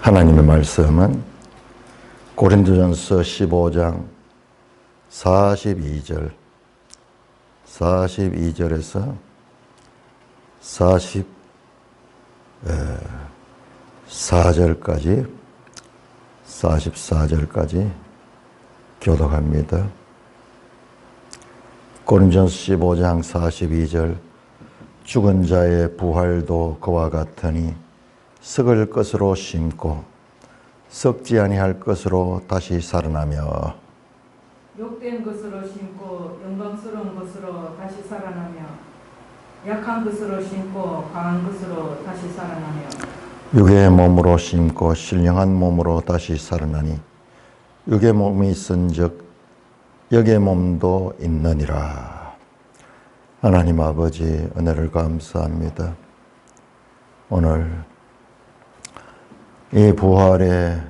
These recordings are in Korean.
하나님의 말씀은 고린도전서 15장 42절에서 44절까지 교독합니다. 고린도전서 15장 42절 죽은 자의 부활도 그와 같으니 썩을 것으로 심고 썩지 아니할 것으로 다시 살아나며 욕된 것으로 심고 영광스러운 것으로 다시 살아나며 약한 것으로 심고 강한 것으로 다시 살아나며 육의 몸으로 심고 신령한 몸으로 다시 살아나니 육의 몸이 있은즉 육의 몸도 있느니라. 하나님 아버지 은혜를 감사합니다. 오늘 이 부활의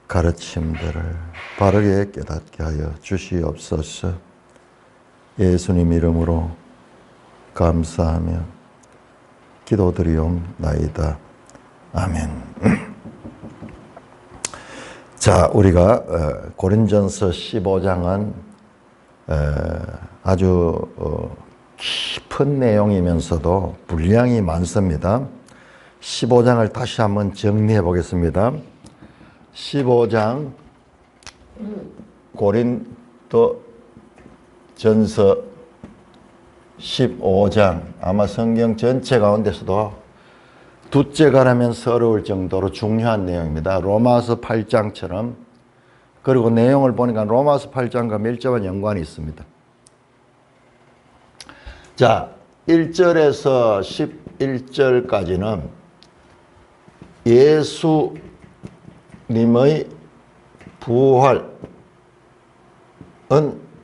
가르침들을 바르게 깨닫게 하여 주시옵소서. 예수님 이름으로 감사하며 기도드리옵나이다. 아멘. 자, 우리가 고린전서 15장은 아주 깊은 내용이면서도 분량이 많습니다. 15장을 다시 한번 정리해 보겠습니다. 15장 고린도전서 15장 아마 성경 전체 가운데서도 둘째 가라면서 어려울 정도로 중요한 내용입니다. 로마서 8장처럼. 그리고 내용을 보니까 로마서 8장과 밀접한 연관이 있습니다. 자, 1절에서 11절까지는 예수님의 부활은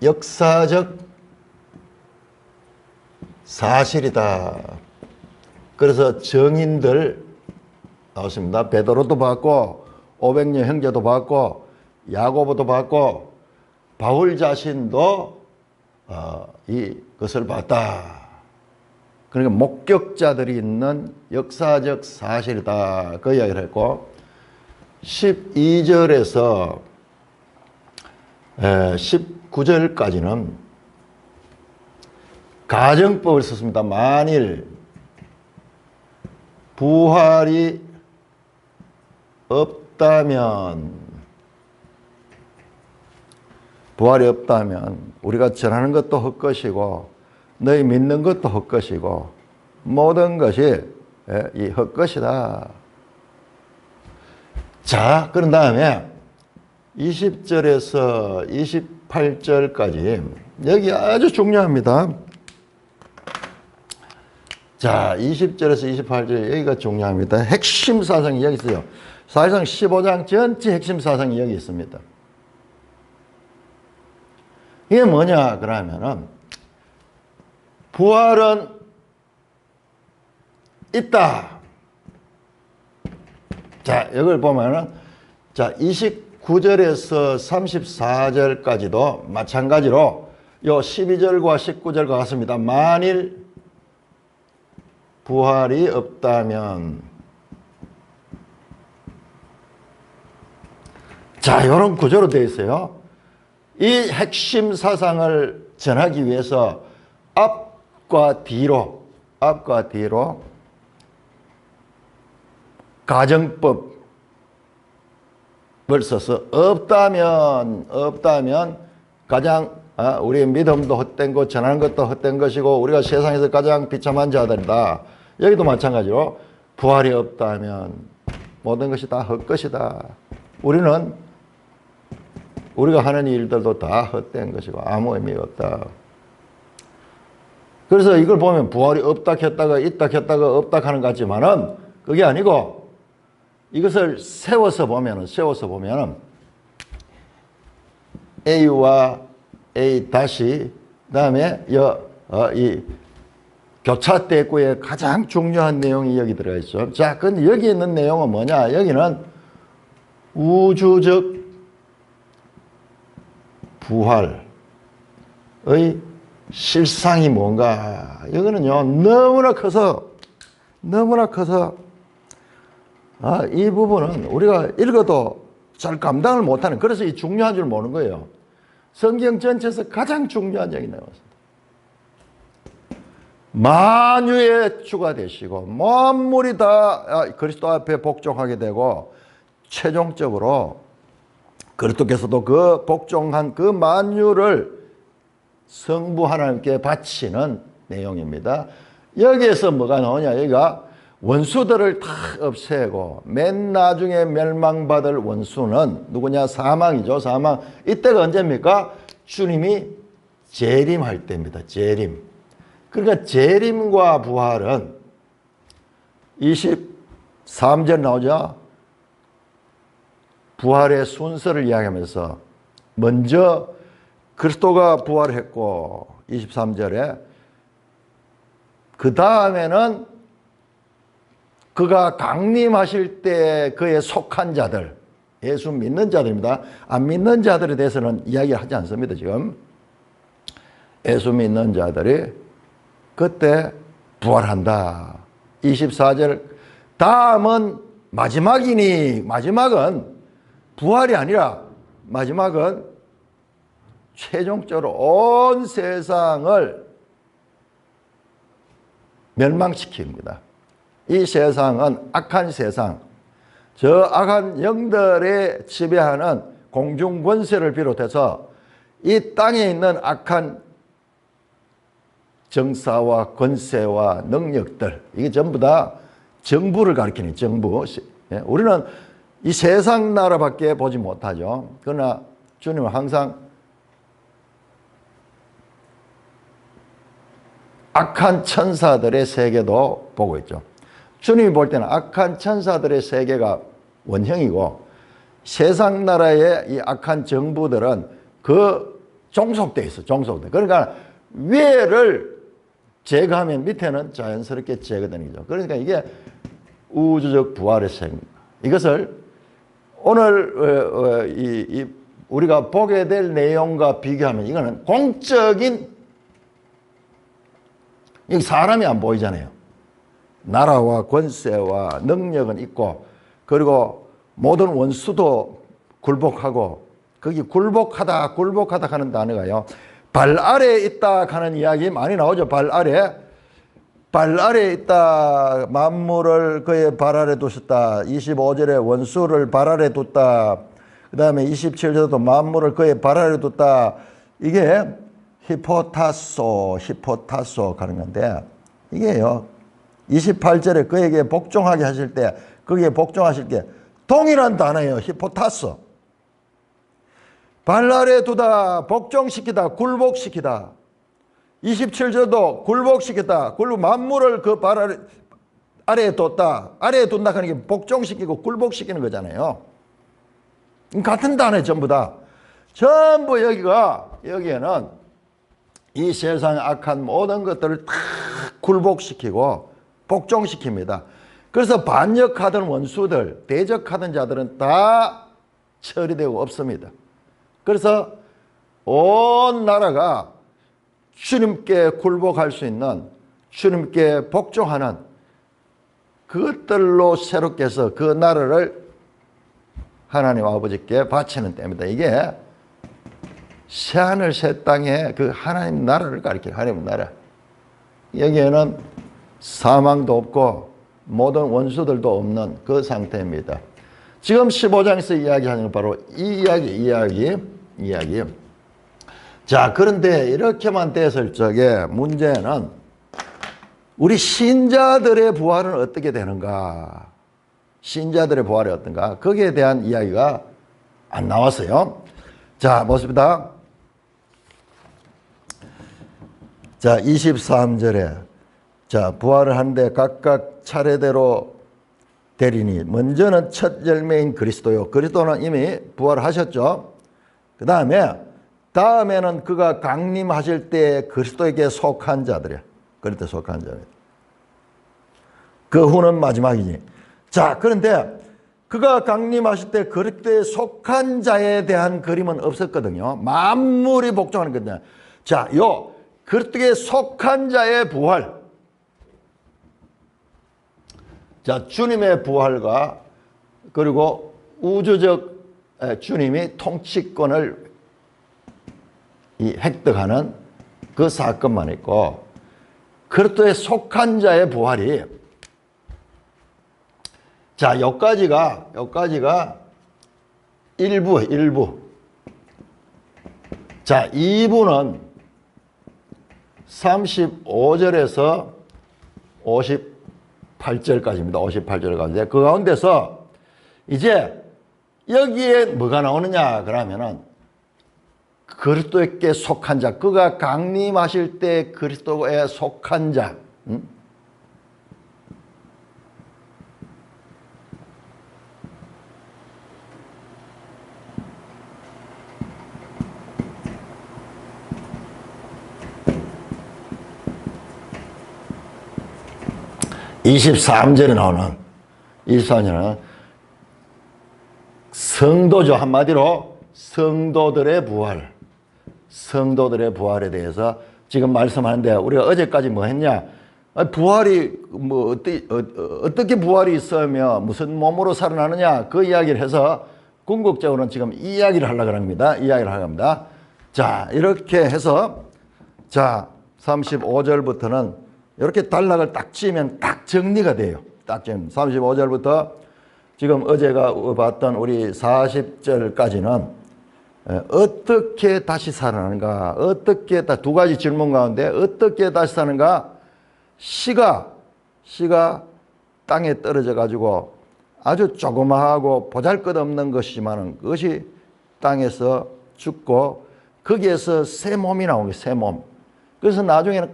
역사적 사실이다. 그래서 증인들 나왔습니다. 베드로도 봤고 500년 형제도 봤고 야고보도 봤고 바울 자신도 이것을 봤다. 그러니까 목격자들이 있는 역사적 사실이다. 그 이야기를 했고 12절에서 19절까지는 가정법을 썼습니다. 만일 부활이 없다면 우리가 전하는 것도 헛것이고 너희 믿는 것도 헛것이고 모든 것이 이 헛것이다. 자, 그런 다음에 20절에서 28절까지 여기 아주 중요합니다. 자, 20절에서 28절 여기가 중요합니다. 핵심 사상이 여기 있어요. 사실상 15장 전체 핵심 사상이 여기 있습니다. 이게 뭐냐 그러면은 부활은 있다. 자, 이걸 보면은 자, 29절에서 34절까지도 마찬가지로 요 12절과 19절과 같습니다. 만일 부활이 없다면 자, 이런 구조로 되어 있어요. 이 핵심 사상을 전하기 위해서 앞과 뒤로 가정법을 써서 없다면 가장 우리의 믿음도 헛된 것, 전하는 것도 헛된 것이고 우리가 세상에서 가장 비참한 자들이다. 여기도 마찬가지로 부활이 없다면 모든 것이 다 헛것이다. 우리가 하는 일들도 다 헛된 것이고 아무 의미가 없다. 그래서 이걸 보면 부활이 없다 켰다가 있다 켰다가 없다 하는 것 같지만은 그게 아니고 이것을 세워서 보면은 A와 A 다시 그다음에 이 교차 대구의 가장 중요한 내용이 여기 들어가 있죠. 자, 근데 여기 있는 내용은 뭐냐? 여기는 우주적 부활의 실상이 뭔가. 이거는요, 너무나 커서 이 부분은 우리가 읽어도 잘 감당을 못하는, 그래서 이 중요한 줄 모르는 거예요. 성경 전체에서 가장 중요한 얘기 나왔습니다. 만유의 주가 되시고 만물이 다 그리스도 앞에 복종하게 되고 최종적으로 그리스도께서도 그 복종한 그 만유를 성부 하나님께 바치는 내용입니다. 여기에서 뭐가 나오냐, 여기가 원수들을 다 없애고 맨 나중에 멸망받을 원수는 누구냐? 사망이죠. 사망. 이때가 언제입니까? 주님이 재림할 때입니다. 재림. 그러니까 재림과 부활은 23절 나오죠. 부활의 순서를 이야기하면서 먼저 그리스도가 부활했고 23절에 그 다음에는 그가 강림하실 때 그에 속한 자들, 예수 믿는 자들입니다. 안 믿는 자들에 대해서는 이야기하지 않습니다. 지금 예수 믿는 자들이 그때 부활한다. 24절 다음은 마지막이니, 마지막은 부활이 아니라 마지막은 최종적으로 온 세상을 멸망시킵니다. 이 세상은 악한 세상, 저 악한 영들의 지배하는 공중 권세를 비롯해서 이 땅에 있는 악한 정사와 권세와 능력들, 이게 전부 다 정부를 가리키는 정부. 우리는 이 세상 나라밖에 보지 못하죠. 그러나 주님은 항상 악한 천사들의 세계도 보고 있죠. 주님이 볼 때는 악한 천사들의 세계가 원형이고 세상 나라의 이 악한 정부들은 그 종속되어 있어. 종속돼. 그러니까 위를 제거하면 밑에는 자연스럽게 제거되는 거죠. 그러니까 이게 우주적 부활의 세계입니다. 이것을 오늘 우리가 보게 될 내용과 비교하면 이거는 공적인, 사람이 안 보이잖아요. 나라와 권세와 능력은 있고, 그리고 모든 원수도 굴복하고, 거기 굴복하다 하는 단어가요, 발 아래에 있다 하는 이야기 많이 나오죠. 발 아래에 있다. 만물을 그의 발 아래 두셨다. 25절에 원수를 발 아래 뒀다. 그 다음에 27절에도 만물을 그의 발 아래 뒀다. 이게 히포타소 하는 건데, 이게요 28절에 그에게 복종하게 하실 때, 거기에 복종하실 때 동일한 단어예요. 히포타소. 발 아래 두다, 복종시키다, 굴복시키다. 27절도 굴복시켰다. 만물을 그 발 아래에 뒀다. 아래에 둔다 하는 게 복종시키고 굴복시키는 거잖아요. 같은 단어에 전부 다. 전부 여기에는 이 세상의 악한 모든 것들을 다 굴복시키고 복종시킵니다. 그래서 반역하던 원수들, 대적하던 자들은 다 처리되고 없습니다. 그래서 온 나라가 주님께 굴복할 수 있는, 주님께 복종하는 그것들로 새롭게 해서 그 나라를 하나님 아버지께 바치는 때입니다. 이게 새하늘 새 땅에 그 하나님 나라를 가리켜요. 하나님 나라. 여기에는 사망도 없고 모든 원수들도 없는 그 상태입니다. 지금 15장에서 이야기하는 건 바로 이 이야기. 자, 그런데 이렇게만 됐을 적에 문제는 우리 신자들의 부활은 어떻게 되는가? 신자들의 부활이 어떤가? 거기에 대한 이야기가 안 나왔어요. 자, 보십니다. 자, 23절에 자, 부활을 하는데 각각 차례대로 되리니 먼저는 첫 열매인 그리스도요. 그리스도는 이미 부활하셨죠. 다음에는 그가 강림하실 때 그리스도에게 속한 자들이야. 그리스도에 속한 자들. 그 후는 마지막이니. 자, 그런데 그가 강림하실 때 그리스도에 속한 자에 대한 그림은 없었거든요. 만물이 복종하는 건데. 자, 그리스도에 속한 자의 부활. 자, 주님의 부활과 그리고 우주적 주님이 통치권을 획득하는 그 사건만 있고, 그리스도에 속한 자의 부활이, 자, 여기까지가 일부. 자, 2부는 35절에서 58절까지입니다. 58절까지. 그 가운데서 이제 여기에 뭐가 나오느냐 그러면은 그리스도께 속한 자, 그가 강림하실 때 그리스도에 속한 자, 23절에 나오는 23절은 성도죠. 한마디로 성도들의 부활, 성도들의 부활에 대해서 지금 말씀하는데, 우리가 어제까지 뭐 했냐? 부활이 뭐 어떻게 부활이 있으며 무슨 몸으로 살아나느냐, 그 이야기를 해서 궁극적으로는 지금 이 이야기를 하려고 합니다. 이야기를 하려고 합니다. 자, 이렇게 해서 자 35절부터는 이렇게 단락을 딱 지으면 딱 정리가 돼요. 딱 지금 35절부터 지금 어제가 봤던 우리 40절까지는 어떻게 다시 살아나는가, 어떻게, 두 가지 질문 가운데 어떻게 다시 사는가. 씨가 땅에 떨어져 가지고 아주 조그마하고 보잘것없는 것이지만 그것이 땅에서 죽고 거기에서 새 몸이 나오는 거예요. 새 몸. 그래서 나중에는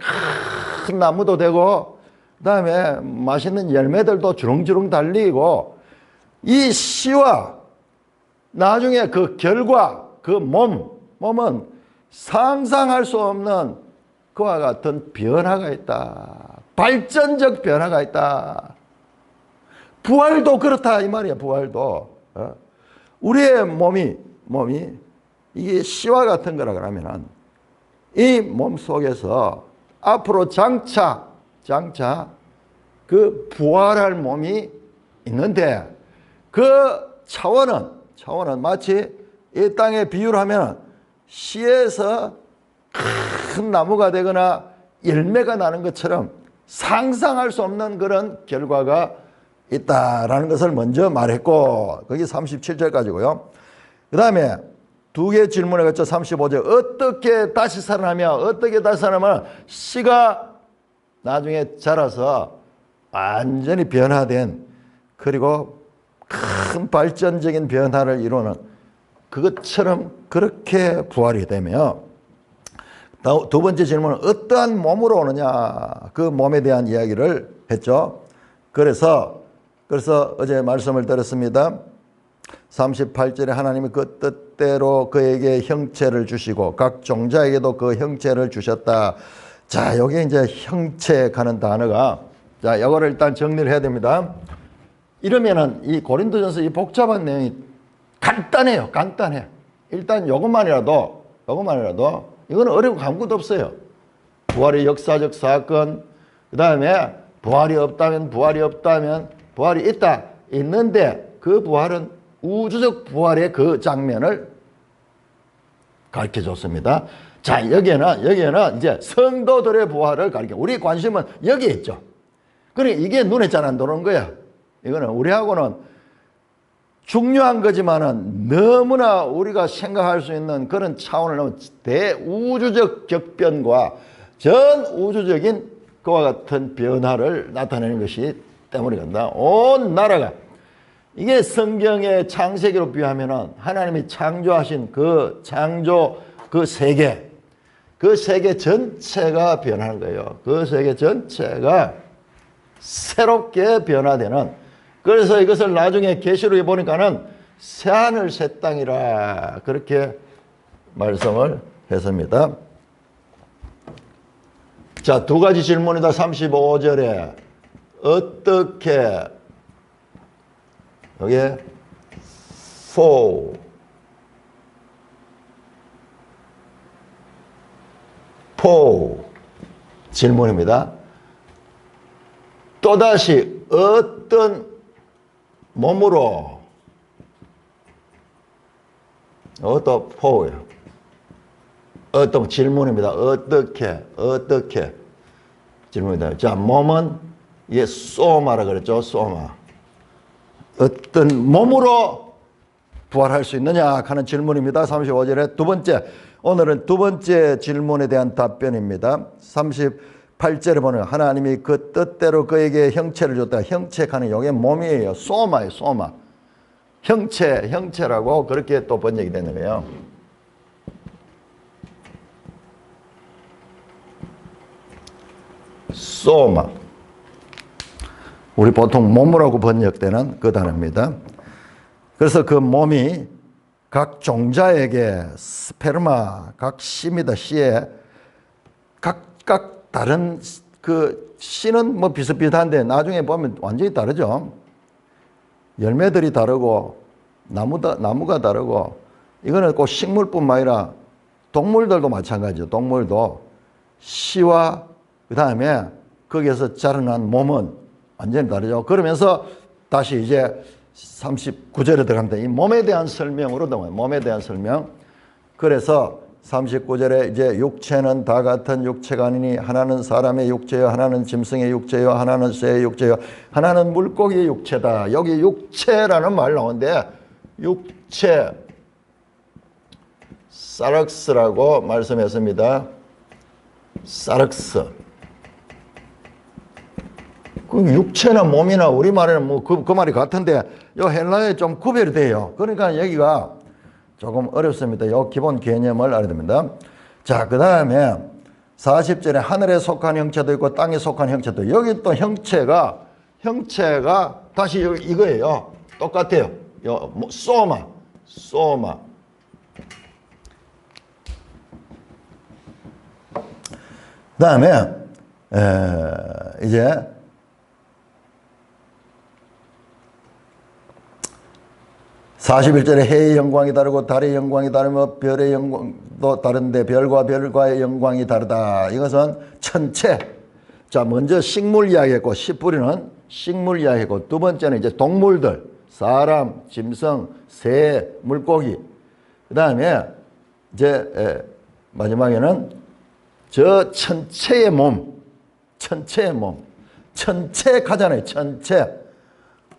큰 나무도 되고 그다음에 맛있는 열매들도 주렁주렁 달리고, 이 씨와 나중에 그 결과, 그 몸은 상상할 수 없는 그와 같은 변화가 있다. 발전적 변화가 있다. 부활도 그렇다 이 말이야. 부활도 우리의 몸이 이게 씨와 같은 거라 그러면은 이 몸 속에서 앞으로 장차 그 부활할 몸이 있는데, 그 차원은 마치 이 땅에 비유를 하면 씨에서 큰 나무가 되거나 열매가 나는 것처럼 상상할 수 없는 그런 결과가 있다라는 것을 먼저 말했고, 거기 37절까지고요. 그 다음에 두 개의 질문에 걸쳐 35절, 어떻게 다시 살아나면 씨가 나중에 자라서 완전히 변화된, 그리고 큰 발전적인 변화를 이루는 그것처럼 그렇게 부활이 되며, 두 번째 질문은 어떠한 몸으로 오느냐, 그 몸에 대한 이야기를 했죠. 그래서 어제 말씀을 드렸습니다. 38절에 하나님이 그 뜻대로 그에게 형체를 주시고 각 종자에게도 그 형체를 주셨다. 자, 여기 이제 형체 가는 단어가, 자, 이거를 일단 정리를 해야 됩니다. 이러면은 이 고린도전서 이 복잡한 내용이 간단해요. 일단 요것만이라도 이거는 어려운 거 아무것도 없어요. 부활의 역사적 사건, 그 다음에 부활이 있다. 있는데 그 부활은 우주적 부활의 그 장면을 가르쳐 줬습니다. 자, 여기에는 이제 성도들의 부활을 가르쳐, 우리 관심은 여기에 있죠. 그러니까 이게 눈에 잘 안 들어오는 거야. 이거는 우리하고는 중요한 거지만은 너무나 우리가 생각할 수 있는 그런 차원을 넘은 대우주적 격변과 전 우주적인 그와 같은 변화를 나타내는 것이 때문이란다. 온 나라가, 이게 성경의 창세기로 비유하면은 하나님이 창조하신 그 창조 그 세계 전체가 변하는 거예요. 그 세계 전체가 새롭게 변화되는, 그래서 이것을 나중에 계시록에 보니까는 새하늘 새 땅이라 그렇게 말씀을 했습니다. 자, 두 가지 질문이다. 35절에 어떻게, 여기에 질문입니다. 또다시 어떤 몸으로 이것도 포예요. 어떤 질문입니다. 어떻게 질문이다. 자, 몸은 이게 소마라 그랬죠. 소마. 어떤 몸으로 부활할 수 있느냐 하는 질문입니다. 35절에 두 번째, 오늘은 두 번째 질문에 대한 답변입니다. 38절에 보면 하나님이 그 뜻대로 그에게 형체를 줬다. 형체하는 이게 몸이에요. 소마예요. 소마. 형체라고 그렇게 또 번역이 되는 거예요. 소마. 우리 보통 몸이라고 번역되는 그 단어입니다. 그래서 그 몸이 각 종자에게 스페르마, 각 씨입니다. 씨에 각각 다른 그 씨는 뭐 비슷비슷한데 나중에 보면 완전히 다르죠. 열매들이 다르고 나무가 다르고 이거는 꼭 식물뿐만 아니라 동물들도 마찬가지죠. 동물도 씨와 그 다음에 거기에서 자라난 몸은 완전히 다르죠. 그러면서 다시 이제 39절에 들어갑니다. 이 몸에 대한 설명으로 넘어요. 몸에 대한 설명. 그래서 39절에 이제 육체는 다 같은 육체가 아니니 하나는 사람의 육체요, 하나는 짐승의 육체요, 하나는 새의 육체요, 하나는 물고기의 육체다. 여기 육체라는 말 나오는데 육체, 사락스라고 말씀했습니다. 사락스. 그 육체나 몸이나 우리말에는 뭐 그 말이 같은데 요 헬라어에 좀 구별이 돼요. 그러니까 여기가 조금 어렵습니다. 요 기본 개념을 알아야 됩니다. 자, 그 다음에 40절에 하늘에 속한 형체도 있고 땅에 속한 형체도, 여기 또 형체가 다시 이거예요. 똑같아요. 요 소마. 그 다음에 이제 41절에 해의 영광이 다르고 달의 영광이 다르며 별의 영광도 다른데 별과 별과의 영광이 다르다. 이것은 천체. 자, 먼저 식물 이야기했고, 씨뿌리는 식물 이야기했고, 두 번째는 이제 동물들, 사람, 짐승, 새, 물고기. 그 다음에 이제 마지막에는 저 천체의 몸, 천체가잖아요. 천체.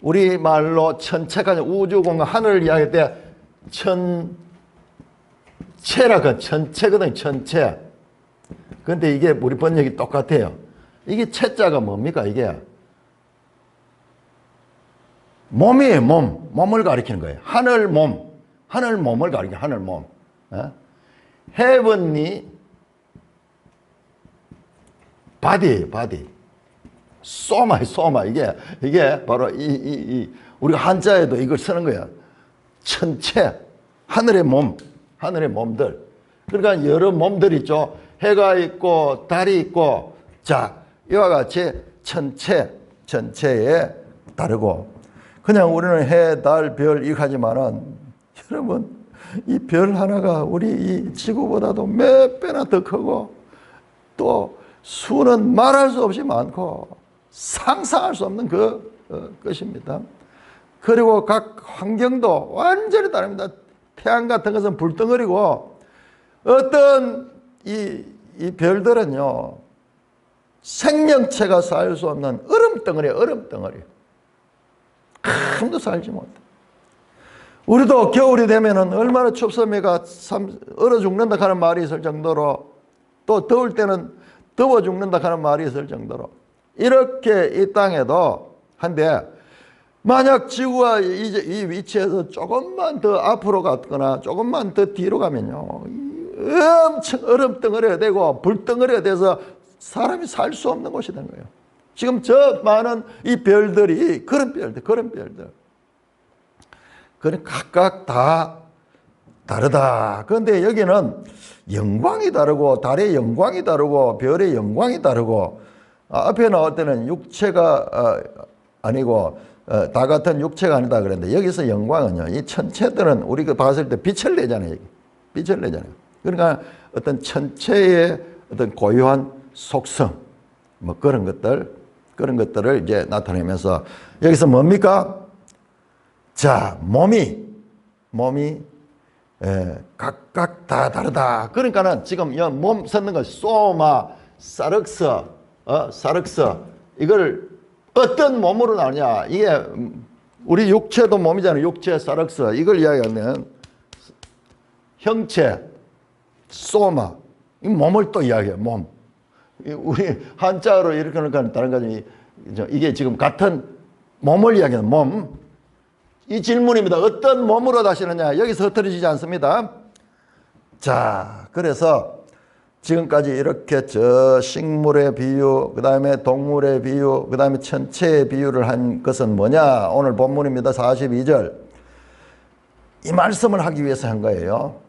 우리말로 천체가 우주공간 하늘을 이야기할 때 천체라 천체거든요. 천체. 그런데 이게 우리 번역이 똑같아요. 이게 체자가 뭡니까? 이게 몸이에요. 몸을 가리키는 거예요. 하늘 몸을 가리키는 하늘 몸. heavenly body예요. body. 소마. 이게 바로 우리가 한자에도 이걸 쓰는 거야. 천체, 하늘의 몸들. 그러니까 여러 몸들이 있죠. 해가 있고 달이 있고, 자, 이와 같이 천체에 다르고. 그냥 우리는 해, 달, 별 이렇게 하지만은 여러분, 이 별 하나가 우리 이 지구보다도 몇 배나 더 크고, 또 수는 말할 수 없이 많고 상상할 수 없는 것입니다. 그리고 각 환경도 완전히 다릅니다. 태양 같은 것은 불덩어리고, 어떤 이 별들은요, 생명체가 살 수 없는 얼음덩어리. 아무도 살지 못해. 우리도 겨울이 되면은 얼마나 춥습니까? 얼어 죽는다 하는 말이 있을 정도로, 또 더울 때는 더워 죽는다 하는 말이 있을 정도로, 이렇게 이 땅에도 한데, 만약 지구가 이 위치에서 조금만 더 앞으로 갔거나 조금만 더 뒤로 가면요, 엄청 얼음덩어리가 되고 불덩어리가 돼서 사람이 살 수 없는 곳이 되는 거예요. 지금 저 많은 이 별들이 그런 별들. 그건 각각 다 다르다. 그런데 여기는 영광이 다르고, 달의 영광이 다르고, 별의 영광이 다르고, 앞에 나올 때는 육체가 아니고 다 같은 육체가 아니다 그랬는데, 여기서 영광은요, 이 천체들은 우리가 봤을 때 빛을 내잖아요. 그러니까 어떤 천체의 어떤 고유한 속성, 뭐 그런 것들을 이제 나타내면서, 여기서 뭡니까? 자, 몸이 각각 다 다르다. 그러니까는 지금 몸 섰는 거 소마, 사륵스, 사륵스 이걸 어떤 몸으로 나오냐. 이게 우리 육체도 몸이잖아요. 육체, 사륵스 이걸 이야기하면 형체, 소마 이 몸을 또 이야기해요. 몸. 우리 한자로 이렇게 하니까 다른 가지 이게 지금 같은 몸을 이야기하는 몸. 이 질문입니다. 어떤 몸으로 다시느냐. 여기서 흩어지지 않습니다. 자, 그래서 지금까지 이렇게 저 식물의 비유, 그 다음에 동물의 비유, 그 다음에 천체의 비유를 한 것은 뭐냐. 오늘 본문입니다. 42절. 이 말씀을 하기 위해서 한 거예요.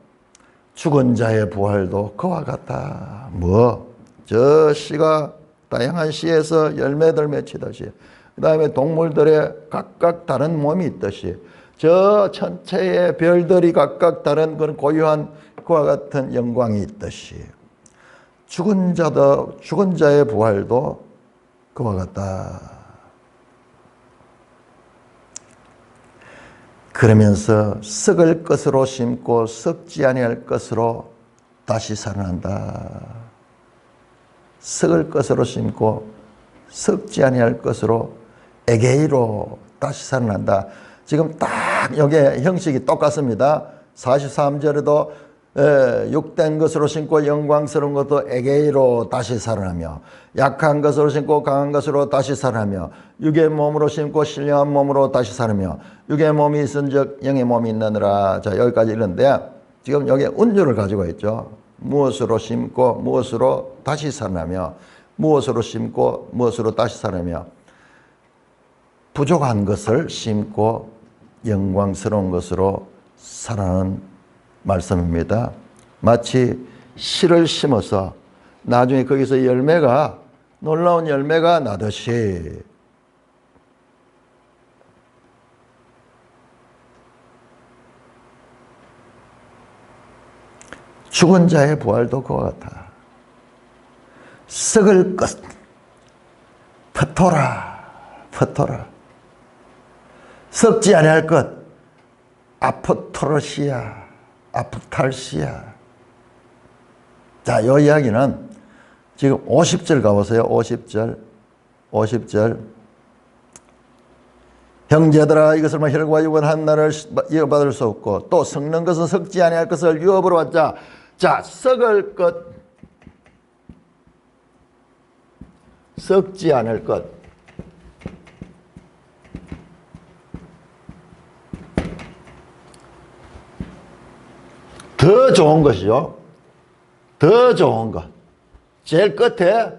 죽은 자의 부활도 그와 같다. 저 씨가 다양한 씨에서 열매들 맺히듯이, 그 다음에 동물들의 각각 다른 몸이 있듯이, 저 천체의 별들이 각각 다른 그런 고유한 그와 같은 영광이 있듯이, 죽은 자의 부활도 그와 같다. 그러면서 썩을 것으로 심고 썩지 아니할 것으로 다시 살아난다. 썩을 것으로 심고 썩지 아니할 것으로 에게이로 다시 살아난다. 지금 딱 여기 형식이 똑같습니다. 43절에도 육된 것으로 심고 영광스러운 것도 에게이로 다시 살아나며, 약한 것으로 심고 강한 것으로 다시 살아나며, 육의 몸으로 심고 신령한 몸으로 다시 살아나며, 육의 몸이 있은즉 영의 몸이 있느니라. 자, 여기까지 읽는데 지금 여기 운율을 가지고 있죠. 무엇으로 심고 무엇으로 다시 살아나며, 무엇으로 심고 무엇으로 다시 살아나며, 부족한 것을 심고 영광스러운 것으로 살아나는 말씀입니다. 마치 씨를 심어서 나중에 거기서 열매가, 놀라운 열매가 나듯이 죽은 자의 부활도 그와 같아. 썩을 것 퍼토라. 썩지 아니할 것 아포토로시아, 아프탈시아. 자, 이 이야기는 지금 50절 가보세요. 50절. 형제들아, 이것을 혈과 육은 한 날을 이어받을 수 없고 또 썩는 것은 썩지 아니할 것을 유업으로 받자. 자, 썩을 것, 썩지 않을 것. 더 좋은 것이죠. 더 좋은 것. 제일 끝에,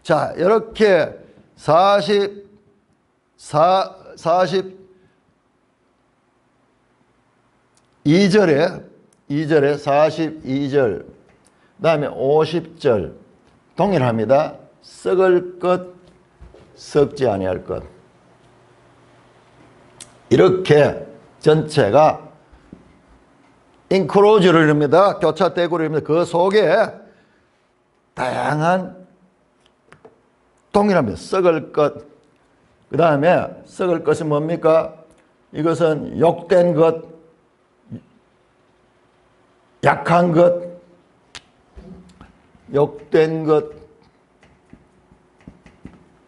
자, 이렇게 42절에 42절, 그 다음에 50절 동일합니다. 썩을 것, 썩지 아니할 것. 이렇게 전체가 인크로즈를 이릅니다. 교차대구를 이릅니다. 그 속에 다양한 동일합니다. 썩을 것. 그 다음에 썩을 것이 뭡니까? 이것은 욕된 것, 약한 것, 욕된 것,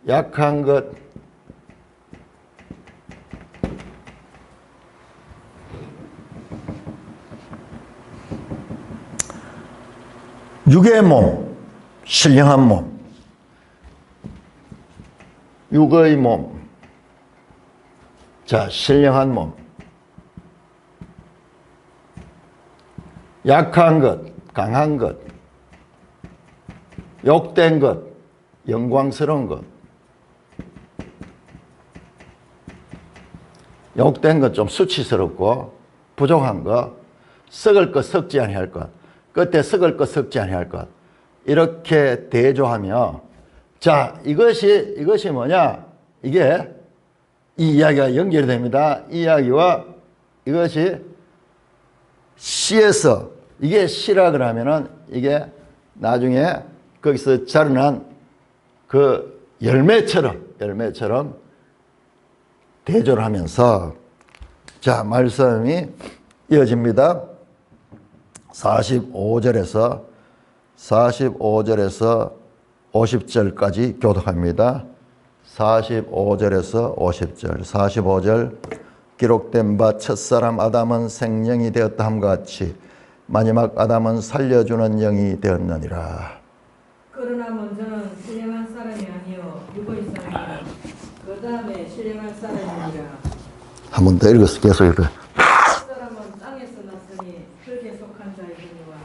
약한 것, 육의 몸, 신령한 몸, 육의 몸, 자, 신령한 몸, 약한 것, 강한 것, 욕된 것, 영광스러운 것. 욕된 것 좀 수치스럽고 부족한 것, 썩을 것, 썩지 아니할 것, 끝에 썩을 것, 썩지 아니할 것. 이렇게 대조하며, 자, 이것이 뭐냐? 이게 이 이야기가 연결이 됩니다. 이 이야기와 이것이 씨에서, 이게 씨라 그러면은 이게 나중에 거기서 자라난 그 열매처럼 대조를 하면서, 자, 말씀이 이어집니다. 45절에서 50절까지 교독합니다. 45절에서 50절. 45절. 기록된 바 첫사람 아담은 생령이 되었다 함과 같이 마지막 아담은 살려주는 영이 되었느니라. 그러나 먼저는 신령한 사람이 아니요 육의 사람이라. 그 다음에 신령한 사람이니라. 한 번 더 읽었어. 계속 읽어. 첫 사람은 땅에서 났으니 흙에 속한 자이니와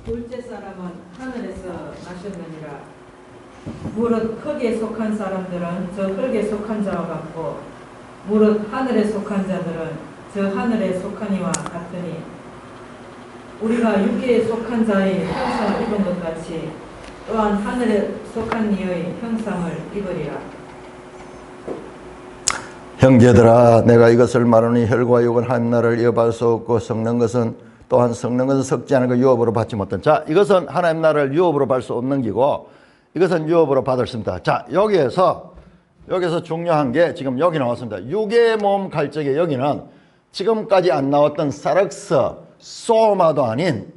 둘째 사람은 하늘에서 나셨느니라. 무릇 흙에 속한 사람들은 저 흙에 속한 자와 같고 무릇 하늘에 속한 자들은 저 하늘에 속한 이와 같으니 우리가 육계에 속한 자의 형상을 입은 것 같이 또한 하늘에 속한 이의 형상을 입으리라. 형제들아 내가 이것을 말하니 혈과 육은 하나님 나라를 이어받을 수 없고 썩는 것은 또한 썩는 것은 썩지 않은 것 유업으로 받지 못한. 자, 이것은 하나님 나라를 유업으로 받을 수 없는 기고 이것은 유업으로 받을 수 있습니다. 자, 여기에서 중요한 게 지금 여기 나왔습니다. 육의 몸 갈 적에 여기는 지금까지 안 나왔던 사륵스, 소마도 아닌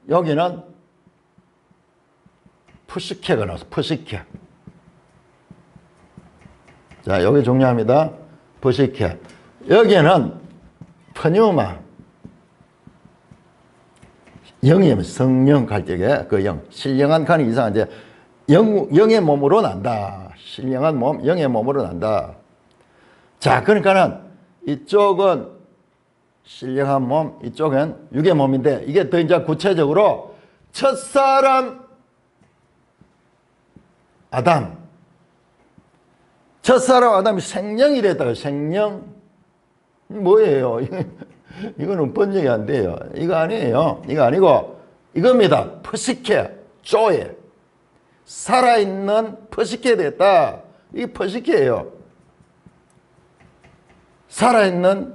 여기는 푸시케가 나왔어. 푸시케. 자, 여기 중요합니다. 푸시케. 여기는 pneuma. 영이면 성령 갈 적에 그 영. 신령한 칸이 이상한데 영의 몸으로 난다. 신령한 몸, 영의 몸으로 난다. 자, 그러니까는 이쪽은 신령한 몸, 이쪽은 육의 몸인데 이게 더 이제 구체적으로 첫사람 아담. 첫사람 아담이 생령이 됐다고. 생령. 뭐예요? 이거는 번역이 안 돼요. 이거 아니에요. 이거 아니고 이겁니다. 퍼시케, 조에. 살아있는 퍼시케 됐다. 이게 퍼시케예요. 살아있는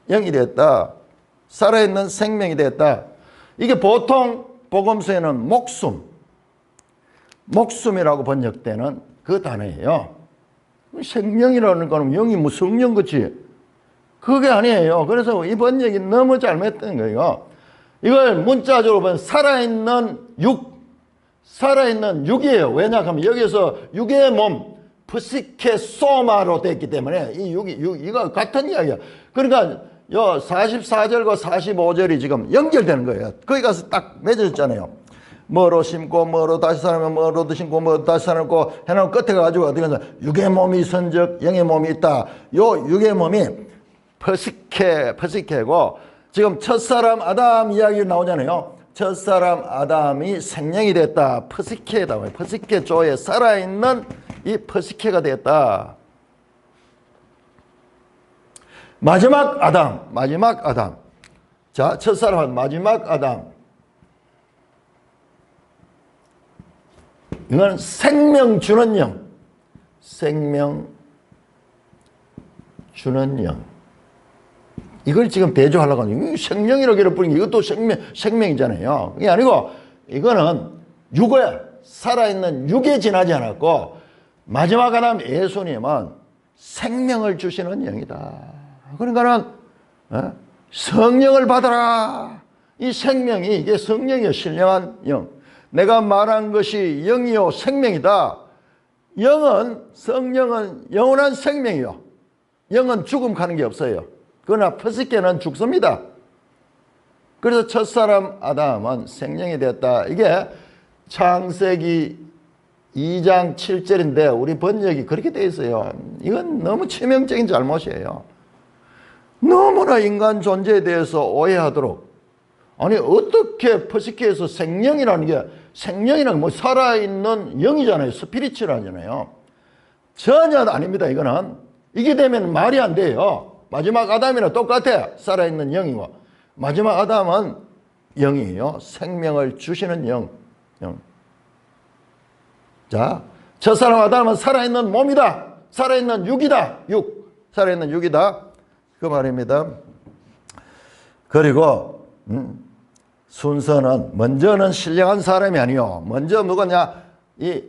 영이 됐다. 살아있는 생명이 됐다. 이게 보통 복음서에는 목숨이라고 번역되는 그 단어예요. 생명이라는 거는 영이 뭐 성령 같이 그게 아니에요. 그래서 이 번역이 너무 잘못된 거예요. 이걸 문자적으로 보면 살아있는 육이에요. 왜냐하면 여기서 육의 몸, 프시케 소마로 됐기 때문에 이 이거 같은 이야기야. 그러니까 요 44절과 45절이 지금 연결되는 거예요. 거기 가서 딱 맺어졌잖아요. 뭐로 심고 뭐로 다시 살면 뭐로 심고 뭐로 다시 살고 해놓은 끝에 가지고 어떻게 하냐. 육의 몸이 선적 영의 몸이 있다. 요 육의 몸이 퍼시케고 지금 첫사람 아담 이야기 나오잖아요. 첫사람 아담이 생명이 됐다. 퍼시케다. 퍼시케 조에 살아있는 이 퍼시케가 됐다. 마지막 아담. 자, 첫사람은 마지막 아담. 이건 생명 주는 영. 생명 주는 영. 이걸 지금 대조하려고 하는 생명이라고 부르는 게 이것도 생명이잖아요. 이게 아니고 이거는 육에 살아있는 육에 지나지 않았고 마지막 아담 예수님은 생명을 주시는 영이다. 그러니까는 성령을 받아라. 이 생명이 이게 성령이요 신령한 영. 내가 말한 것이 영이요 생명이다. 성령은 영원한 생명이요. 영은 죽음 가는 게 없어요. 그러나 퍼시케는 죽습니다. 그래서 첫사람 아담은 생명이 되었다. 이게 창세기 2장 7절인데 우리 번역이 그렇게 되어 있어요. 이건 너무 치명적인 잘못이에요. 너무나 인간 존재에 대해서 오해하도록. 아니 어떻게 퍼시케에서 생명이라는 게 뭐 살아있는 영이잖아요. 스피리추얼하잖아요. 전혀 아닙니다. 이거는. 이게 되면 말이 안 돼요. 마지막 아담이랑 똑같아. 살아있는 영이고. 마지막 아담은 영이에요. 생명을 주시는 영. 자, 첫사람 아담은 살아있는 몸이다. 살아있는 육이다. 살아있는 육이다. 그 말입니다. 그리고 순서는 먼저는 신령한 사람이 아니요. 먼저 누구냐? 이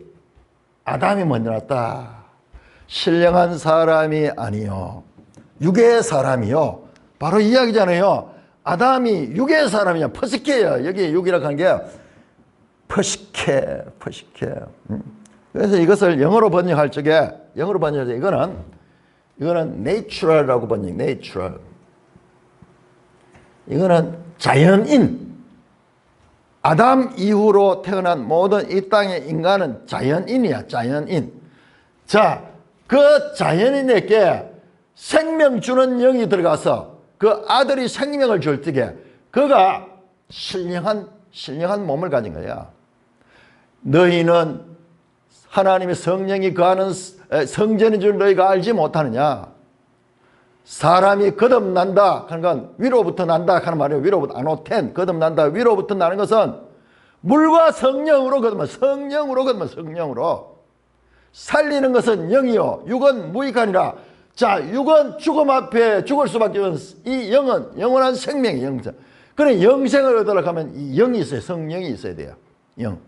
아담이 먼저 났다. 신령한 사람이 아니요. 육의 사람이요. 바로 이 이야기잖아요. 아담이 육의 사람이냐? 퍼시케야. 여기 육이라고 하는 게 퍼시케. 그래서 이것을 영어로 번역할 적에 이거는 natural이라고 번역. natural. 이거는 자연인. 아담 이후로 태어난 모든 이 땅의 인간은 자연인이야. 자연인. 자, 그 자연인에게 생명 주는 영이 들어가서 그 아들이 생명을 줄 적에 그가 신령한 몸을 가진 거야. 너희는 하나님의 성령이 거하는 성전인 줄 너희가 알지 못하느냐. 사람이 거듭난다 하는 건 위로부터 난다 하는 말이에요. 위로부터 아노텐 거듭난다. 위로부터 나는 것은 물과 성령으로 거듭나. 성령으로 살리는 것은 영이요 육은 무익하니라. 자, 육은 죽음 앞에 죽을 수밖에 없는 이 영은 영원한 생명이 영생. 그래 영생을 얻으려고 하면 이 영이 있어요. 성령이 있어야 돼요. 영.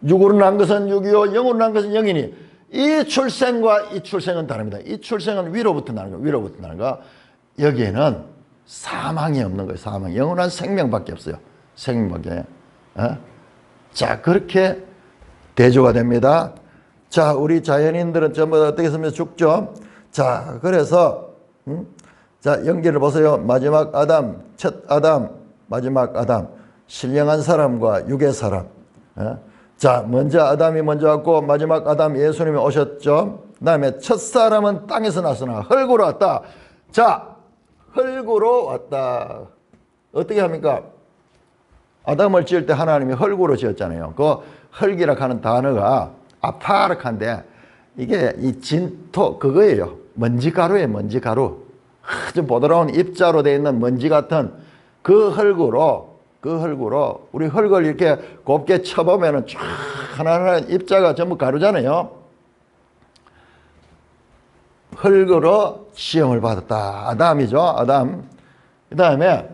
육으로 난 것은 육이요 영으로 난 것은 영이니 이 출생과 이 출생은 다릅니다. 이 출생은 위로부터 나는 거. 위로부터 나는 거. 여기에는 사망이 없는 거예요. 사망. 영원한 생명밖에 없어요. 생명밖에. 자, 그렇게 대조가 됩니다. 자, 우리 자연인들은 전부 다 어떻게 쓰면 죽죠. 자, 그래서 자, 연기를 보세요. 마지막 아담, 첫 아담, 마지막 아담, 신령한 사람과 육의 사람. 자, 먼저 아담이 먼저 왔고 마지막 아담 예수님이 오셨죠. 그 다음에 첫 사람은 땅에서 났으나 흙으로 왔다. 자, 흙으로 왔다. 어떻게 합니까? 아담을 지을 때 하나님이 흙으로 지었잖아요. 그 흙이라 하는 단어가 아파락한데 이게 이 진토 그거예요. 먼지가루예요. 먼지가루. 아주 보드라운 입자로 되어 있는 먼지 같은 그 흙으로 우리 흙을 이렇게 곱게 쳐보면은 쫙 하나하나 입자가 전부 가루잖아요. 흙으로 시험을 받았다. 아담이죠. 아담. 그 다음에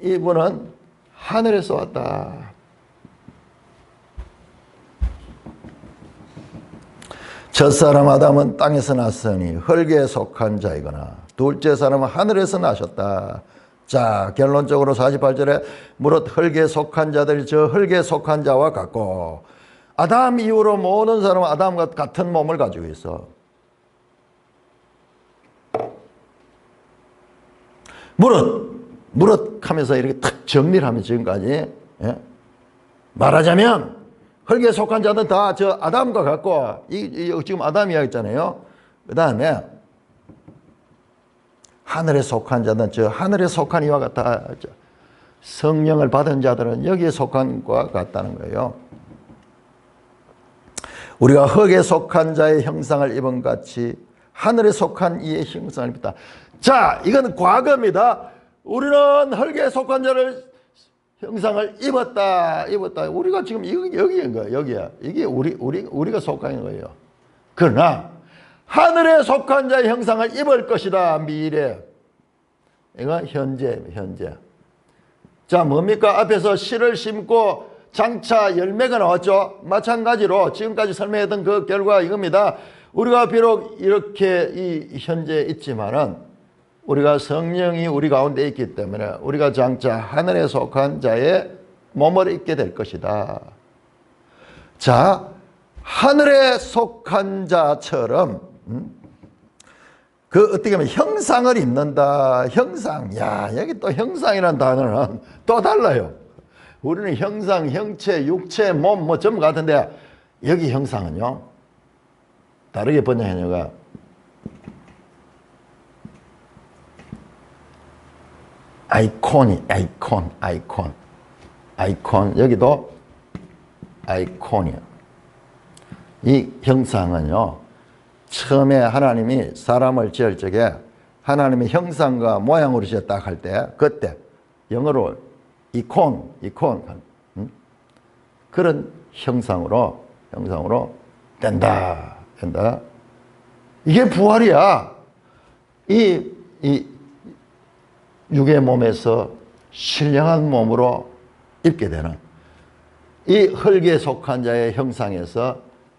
이분은 하늘에서 왔다. 첫사람 아담은 땅에서 났으니 흙에 속한 자이거나 둘째 사람은 하늘에서 나셨다. 자, 결론적으로 48절에 무릇 흙에 속한 자들이 저 흙에 속한 자와 같고 아담 이후로 모든 사람은 아담과 같은 몸을 가지고 있어. 무릇 하면서 이렇게 탁 정리를 하면 지금까지 말하자면 흙에 속한 자는 다 저 아담과 같고 지금 아담 이야기 있잖아요. 그 다음에 하늘에 속한 자는 저 하늘에 속한 이와 같다. 성령을 받은 자들은 여기에 속한 것과 같다는 거예요. 우리가 흙에 속한 자의 형상을 입은 같이 하늘에 속한 이의 형상을 입었다. 자, 이건 과거입니다. 우리는 흙에 속한 자를 형상을 입었다. 우리가 지금 여기인 거예요. 여기야. 이게 우리가 속한 거예요. 그러나 하늘에 속한 자의 형상을 입을 것이다. 미래. 이건 현재. 자, 뭡니까? 앞에서 씨를 심고 장차 열매가 나왔죠. 마찬가지로 지금까지 설명했던 그 결과 이겁니다. 우리가 비록 이렇게 이 현재 있지만은 우리가 성령이 우리 가운데 있기 때문에 우리가 장차 하늘에 속한 자의 몸을 입게 될 것이다. 자, 하늘에 속한 자처럼 그 어떻게 하면 형상을 입는다. 형상. 야, 여기 또 형상이라는 단어는 또 달라요. 우리는 형상, 형체, 육체, 몸 뭐 전부 같은데 여기 형상은요 다르게 번역해녀가 아이콘. 여기도 아이콘이야. 이 형상은요 처음에 하나님이 사람을 지을 적에 하나님의 형상과 모양으로 지었다 할 때 그때 영어로 이콘 그런 형상으로 된다. 이게 부활이야. 이 육의 몸에서 신령한 몸으로 입게 되는 이 흙에 속한 자의 형상에서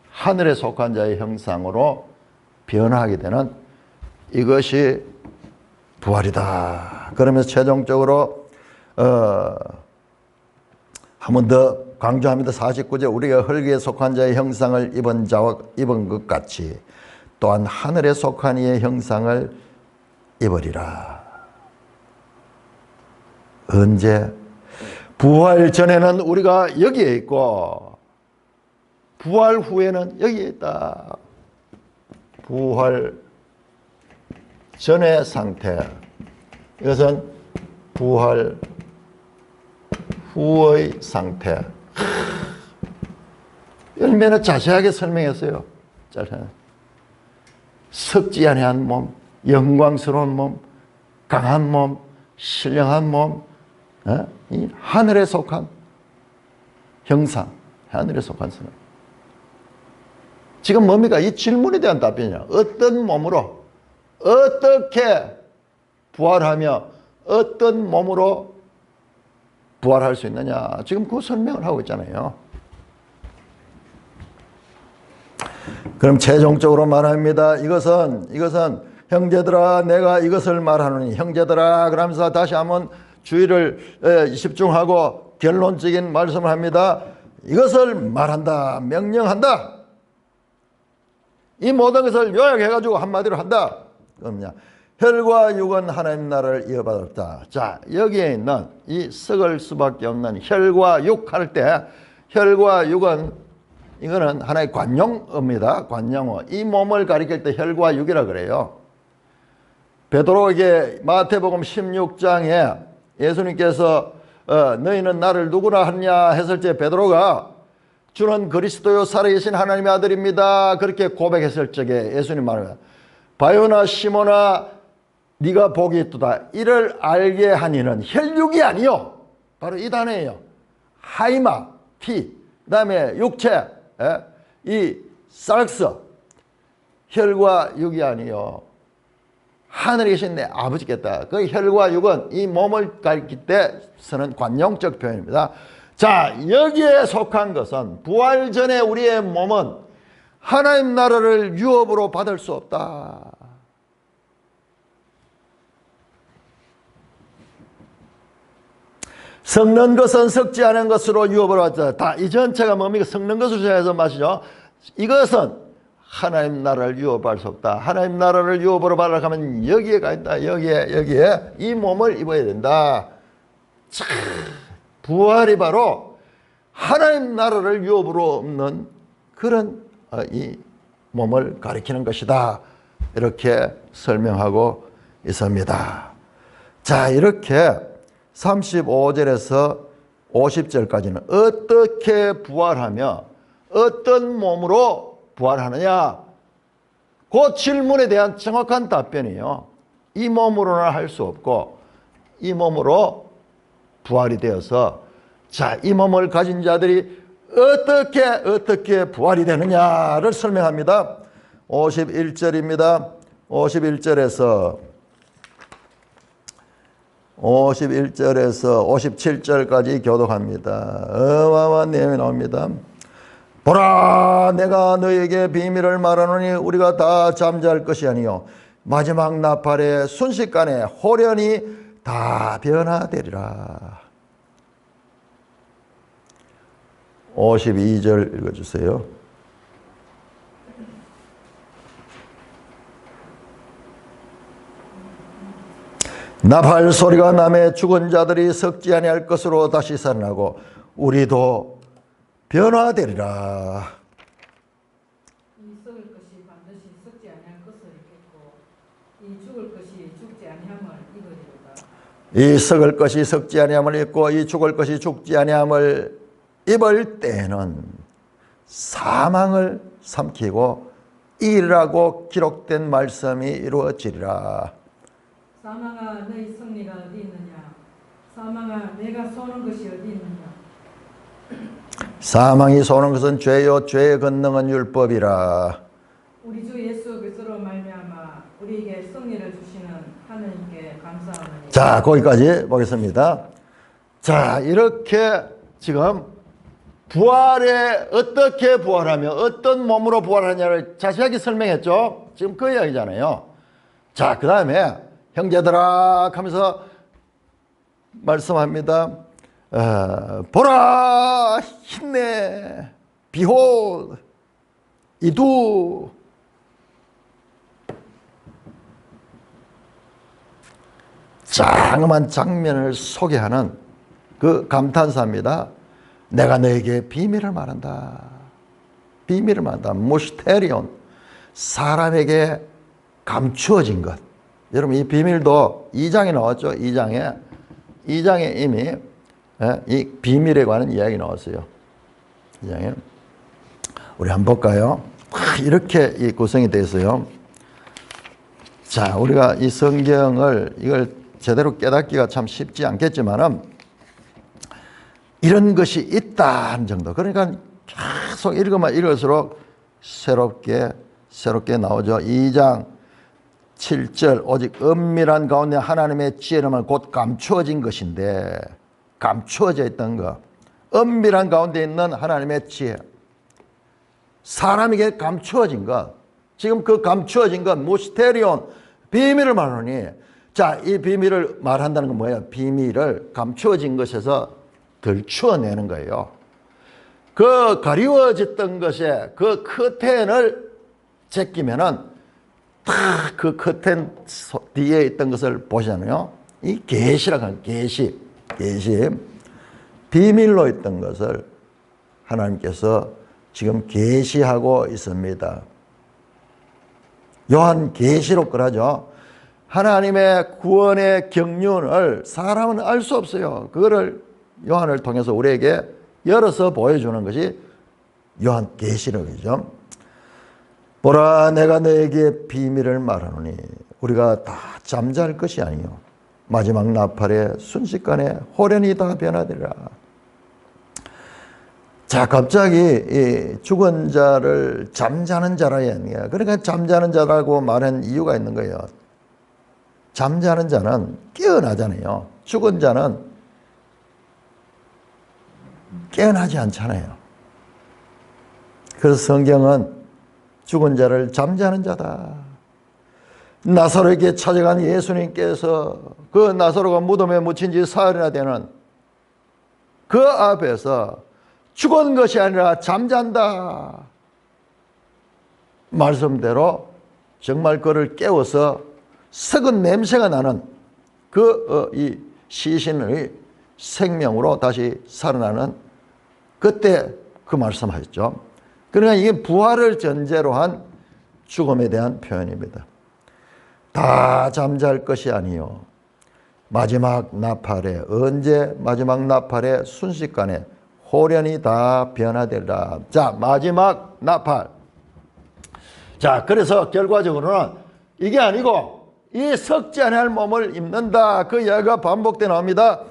하늘에 속한 자의 형상으로 변화하게 되는 이것이 부활이다. 그러면서 최종적으로 한 번 더 강조합니다. 49절 우리가 흙에 속한 자의 형상을 입은 것 같이 또한 하늘에 속한 이의 형상을 입으리라. 언제? 부활 전에는 우리가 여기에 있고 부활 후에는 여기에 있다. 부활 전의 상태. 이것은 부활 후의 상태. 얼마나 자세하게 설명했어요. 썩지 아니한 몸, 영광스러운 몸, 강한 몸, 신령한 몸, 이 하늘에 속한 형상, 하늘에 속한 사람. 지금 뭡니까? 이 질문에 대한 답변이야. 어떤 몸으로, 어떻게 부활하며 어떤 몸으로 부활할 수 있느냐. 지금 그 설명을 하고 있잖아요. 그럼 최종적으로 말합니다. 이것은 형제들아 내가 이것을 말하노니 형제들아 그러면서 다시 한번 주의를 집중하고 결론적인 말씀을 합니다. 이것을 말한다. 명령한다. 이 모든 것을 요약해가지고 한마디로 한다. 그럼요. 혈과 육은 하나님 나라를 이어받았다. 자, 여기에 있는 이 썩을 수밖에 없는 혈과 육 할 때 혈과 육은 이거는 하나의 관용어입니다. 관용어. 이 몸을 가리킬 때 혈과 육이라 그래요. 베드로에게 마태복음 16장에 예수님께서 너희는 나를 누구라 하냐 했을 때 베드로가 주는 그리스도요 살아계신 하나님의 아들입니다. 그렇게 고백했을 적에 예수님 말합니다. 바요나 시몬아 네가 복이 있도다. 이를 알게 하니는 혈육이 아니요. 바로 이 단어예요. 하이마, 피, 그 다음에 육체, 이 쌀스, 혈과 육이 아니요. 하늘에 계신 내 아버지겠다. 그 혈과 육은 이 몸을 가리킬 때 쓰는 관용적 표현입니다. 자, 여기에 속한 것은 부활 전에 우리의 몸은 하나님 나라를 유업으로 받을 수 없다. 썩는 것은 썩지 않은 것으로 유업으로 받자. 다 이 전체가 뭡니까? 썩는 것으로 시작해서 마시죠. 이것은 하나님 나라를 유업할 수 없다. 하나님 나라를 유업으로 받으려고 하면 여기에 가 있다. 여기에 이 몸을 입어야 된다. 참, 부활이 바로 하나님 나라를 유업으로 없는 그런 이 몸을 가리키는 것이다. 이렇게 설명하고 있습니다. 자, 이렇게 35절에서 50절까지는 어떻게 부활하며 어떤 몸으로 부활하느냐? 그 질문에 대한 정확한 답변이에요. 이 몸으로는 할 수 없고 이 몸으로 부활이 되어서 자, 이 몸을 가진 자들이 어떻게 부활이 되느냐를 설명합니다. 51절입니다. 51절에서 57절까지 교독합니다. 어마어마한 내용이 나옵니다. 보라, 내가 너에게 비밀을 말하노니 우리가 다 잠잘 것이 아니요 마지막 나팔의 순식간에 호련히 다 변화되리라. 52절 읽어주세요. 나팔 소리가 나매 죽은 자들이 썩지 아니할 것으로 다시 살아나고 우리도 변화되리라. 이 썩을 것이 반드시 썩지 아니할 것을 입겠고 이 죽을 것이 죽지 아니함을 입으리로다. 이 썩을 것이 썩지 아니함을 입고 이 죽을 것이 죽지 아니함을 입을 때에는 사망을 삼키고 이라고 기록된 말씀이 이루어지리라. 사망아 너희 승리가 어디 있느냐? 사망아 내가 쏘는 것이 어디 있느냐? 사망이 쏘는 것은 죄요 죄의 권능은 율법이라. 우리 주 예수 그리스도로 말미암아 우리에게 승리를 주시는 하나님께 감사하노니. 자, 거기까지 보겠습니다. 자, 이렇게 지금 부활에 어떻게 부활하며 어떤 몸으로 부활하냐를 자세하게 설명했죠. 지금 그 이야기잖아요. 자, 그 다음에 형제들아 하면서 말씀합니다. 보라 힘내 behold 이두 장엄한 장면을 소개하는 그 감탄사입니다. 내가 너에게 비밀을 말한다. 비밀을 말한다. 모스테리온 사람에게 감추어진 것. 여러분 이 비밀도 2장에 나왔죠. 2장에 이미 이 비밀에 관한 이야기 나왔어요. 2장에 우리 한번 볼까요? 이렇게 이 구성이 되어 있어요. 자, 우리가 이 성경을 이걸 제대로 깨닫기가 참 쉽지 않겠지만은 이런 것이 있다는 정도. 그러니까 계속 읽으면 읽을수록 새롭게 나오죠. 2장 7절 오직 은밀한 가운데 하나님의 지혜는 곧 감추어진 것인데 감추어져 있던 것. 은밀한 가운데 있는 하나님의 지혜. 사람에게 감추어진 것. 지금 그 감추어진 것 모스테리온 비밀을 말하니 자, 이 비밀을 말한다는 건 뭐예요? 비밀을 감추어진 것에서 들추어내는 거예요. 그 가리워졌던 것에 그 커튼을 제끼면은 딱 그 커튼 뒤에 있던 것을 보시잖아요. 이 계시라고 하는 계시. 비밀로 있던 것을 하나님께서 지금 계시하고 있습니다. 요한 계시록 그러죠. 하나님의 구원의 경륜을 사람은 알 수 없어요. 그거를 요한을 통해서 우리에게 열어서 보여주는 것이 요한 계시록이죠. 보라 내가 너에게 비밀을 말하노니 우리가 다 잠잘 것이 아니요 마지막 나팔에 순식간에 호련히 다 변화되리라. 자, 갑자기 이 죽은 자를 잠자는 자라 얘기해요. 그러니까 잠자는 자라고 말한 이유가 있는 거예요. 잠자는 자는 깨어나잖아요. 죽은 자는 깨어나지 않잖아요. 그래서 성경은 죽은 자를 잠자는 자다. 나사로에게 찾아간 예수님께서 그 나사로가 무덤에 묻힌 지 사흘이나 되는 그 앞에서 죽은 것이 아니라 잠잔다. 말씀대로 정말 그를 깨워서 썩은 냄새가 나는 이 시신의 생명으로 다시 살아나는 그때 그 말씀하셨죠. 그러니까 이게 부활을 전제로 한 죽음에 대한 표현입니다. 다 잠잘 것이 아니요 마지막 나팔에 언제 마지막 나팔에 순식간에 호련히 다 변화되리라. 자, 마지막 나팔. 자, 그래서 결과적으로는 이게 아니고 이 썩지 아니할 몸을 입는다. 그 이야기가 반복돼 나옵니다.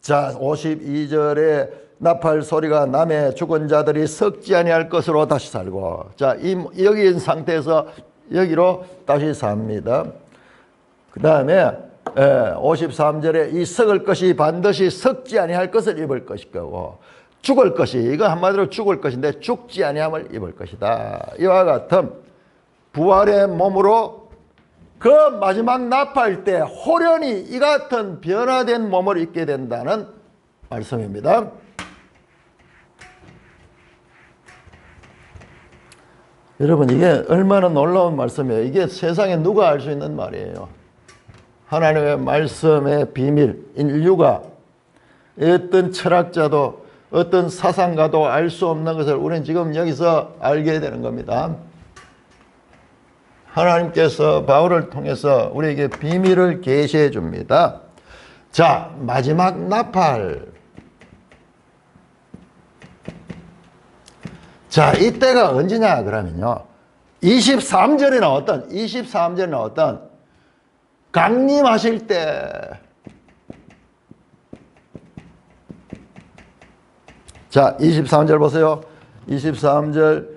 자, 52절에 나팔 소리가 나매 죽은 자들이 썩지 아니할 것으로 다시 살고. 자, 여기 있는 상태에서 여기로 다시 삽니다. 그 다음에 53절에 이 썩을 것이 반드시 썩지 아니할 것을 입을 것일 거고 죽을 것이 이거 한마디로 죽을 것인데 죽지 아니함을 입을 것이다. 이와 같은 부활의 몸으로 그 마지막 나팔 때 호련히 이 같은 변화된 몸을 입게 된다는 말씀입니다. 여러분 이게 얼마나 놀라운 말씀이에요. 이게 세상에 누가 알 수 있는 말이에요. 하나님의 말씀의 비밀, 인류가 어떤 철학자도 어떤 사상가도 알 수 없는 것을 우리는 지금 여기서 알게 되는 겁니다. 하나님께서 바울을 통해서 우리에게 비밀을 계시해 줍니다. 자, 마지막 나팔. 자, 이때가 언제냐 그러면요. 23절에 나왔던 강림하실 때. 자, 23절 보세요. 23절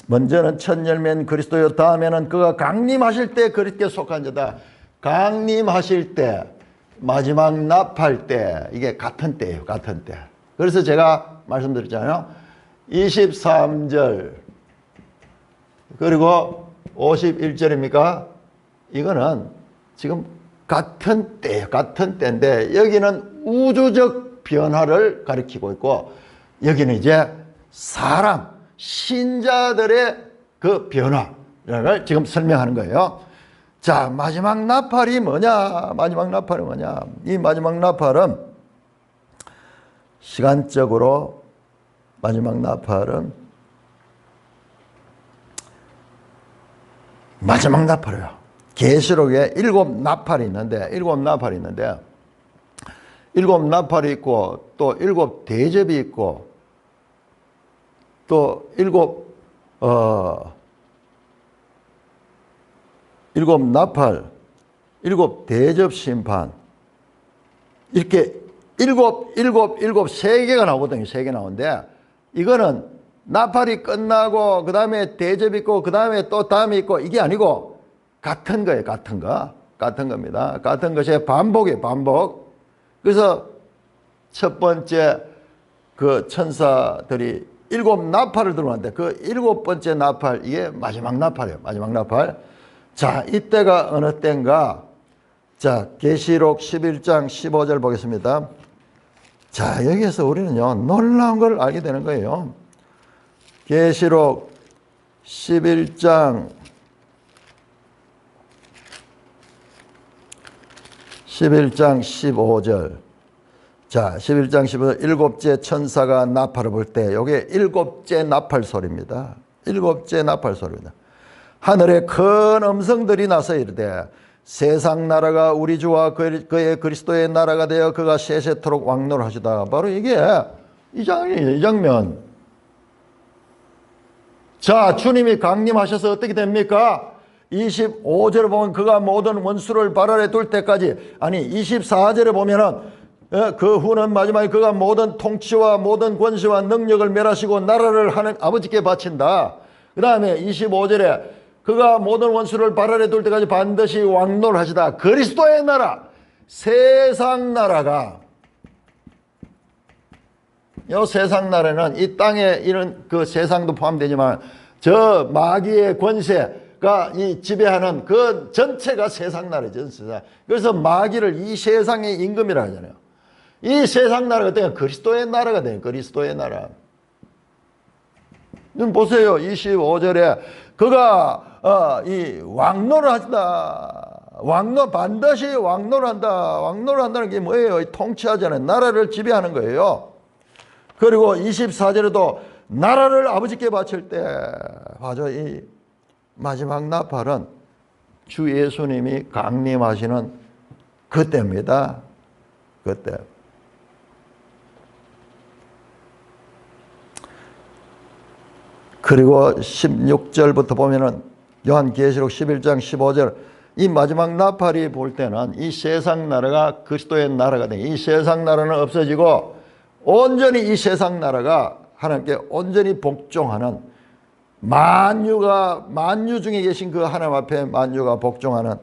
먼저는 첫 열매는 그리스도요 다음에는 그가 강림하실 때 그리스도께 속한 자다. 강림하실 때 마지막 나팔 때 이게 같은 때예요. 같은 때. 그래서 제가 말씀드렸잖아요. 23절 그리고 51절입니까? 이거는 지금 같은 때예요. 같은 때인데 여기는 우주적 변화를 가리키고 있고 여기는 이제 사람, 신자들의 그 변화를 지금 설명하는 거예요. 자, 마지막 나팔이 뭐냐? 마지막 나팔이 뭐냐? 이 마지막 나팔은 시간적으로 마지막 나팔은 마지막 나팔이에요. 계시록에 7 나팔이 있는데 7 나팔이 있는데 7 나팔이 있고 또 7 대접이 있고 또 7 나팔, 7 대접 심판 이렇게 7 3개가 나오거든요. 3개 나오는데 이거는 나팔이 끝나고 그 다음에 대접 있고 그 다음에 또 다음이 있고 이게 아니고 같은 거예요. 같은 거. 같은 겁니다. 같은 것의 반복이에요. 반복. 그래서 첫 번째 그 천사들이 7 나팔을 들어왔는데 그 7번째 나팔 이게 마지막 나팔이에요. 마지막 나팔. 자, 이때가 어느 때인가? 자, 계시록 11장 15절 보겠습니다. 자, 여기에서 우리는요, 놀라운 걸 알게 되는 거예요. 계시록 11장 15절. 자, 11장 15절. 7째 천사가 나팔을 불 때, 요게 7째 나팔 소리입니다. 7째 나팔 소리입니다. 하늘에 큰 음성들이 나서 이르되 세상 나라가 우리 주와 그의 그리스도의 나라가 되어 그가 세세토록 왕노하시다. 바로 이게 이 장면이에요. 이 장면. 자, 주님이 강림하셔서 어떻게 됩니까? 25절에 보면 그가 모든 원수를 발 아래 둘 때까지, 아니 24절에 보면은 그 후는 마지막에 그가 모든 통치와 모든 권세와 능력을 멸하시고 나라를 하는 아버지께 바친다. 그 다음에 25절에 그가 모든 원수를 발 아래 둘 때까지 반드시 왕노를 하시다. 그리스도의 나라, 세상 나라가, 이 세상 나라는 이 땅에 이런 그 세상도 포함되지만 저 마귀의 권세가 이 지배하는 그 전체가 세상 나라죠. 세상. 그래서 마귀를 이 세상의 임금이라 하잖아요. 이 세상 나라가 되면 그리스도의 나라가 돼요. 그리스도의 나라. 눈 보세요. 25절에 그가 이 왕노를 하신다. 왕노, 반드시 왕노를 한다. 왕노를 한다는 게 뭐예요? 통치하잖아요. 나라를 지배하는 거예요. 그리고 24절에도 나라를 아버지께 바칠 때, 맞아, 이 마지막 나팔은 주 예수님이 강림하시는 그때입니다. 그때. 그리고 16절부터 보면은 요한계시록 11장 15절 이 마지막 나팔이 볼 때는 이 세상 나라가 그리스도의 나라가 돼. 이 세상 나라는 없어지고 온전히 이 세상 나라가 하나님께 온전히 복종하는 만유 중에 계신 그 하나님 앞에 만유가 복종하는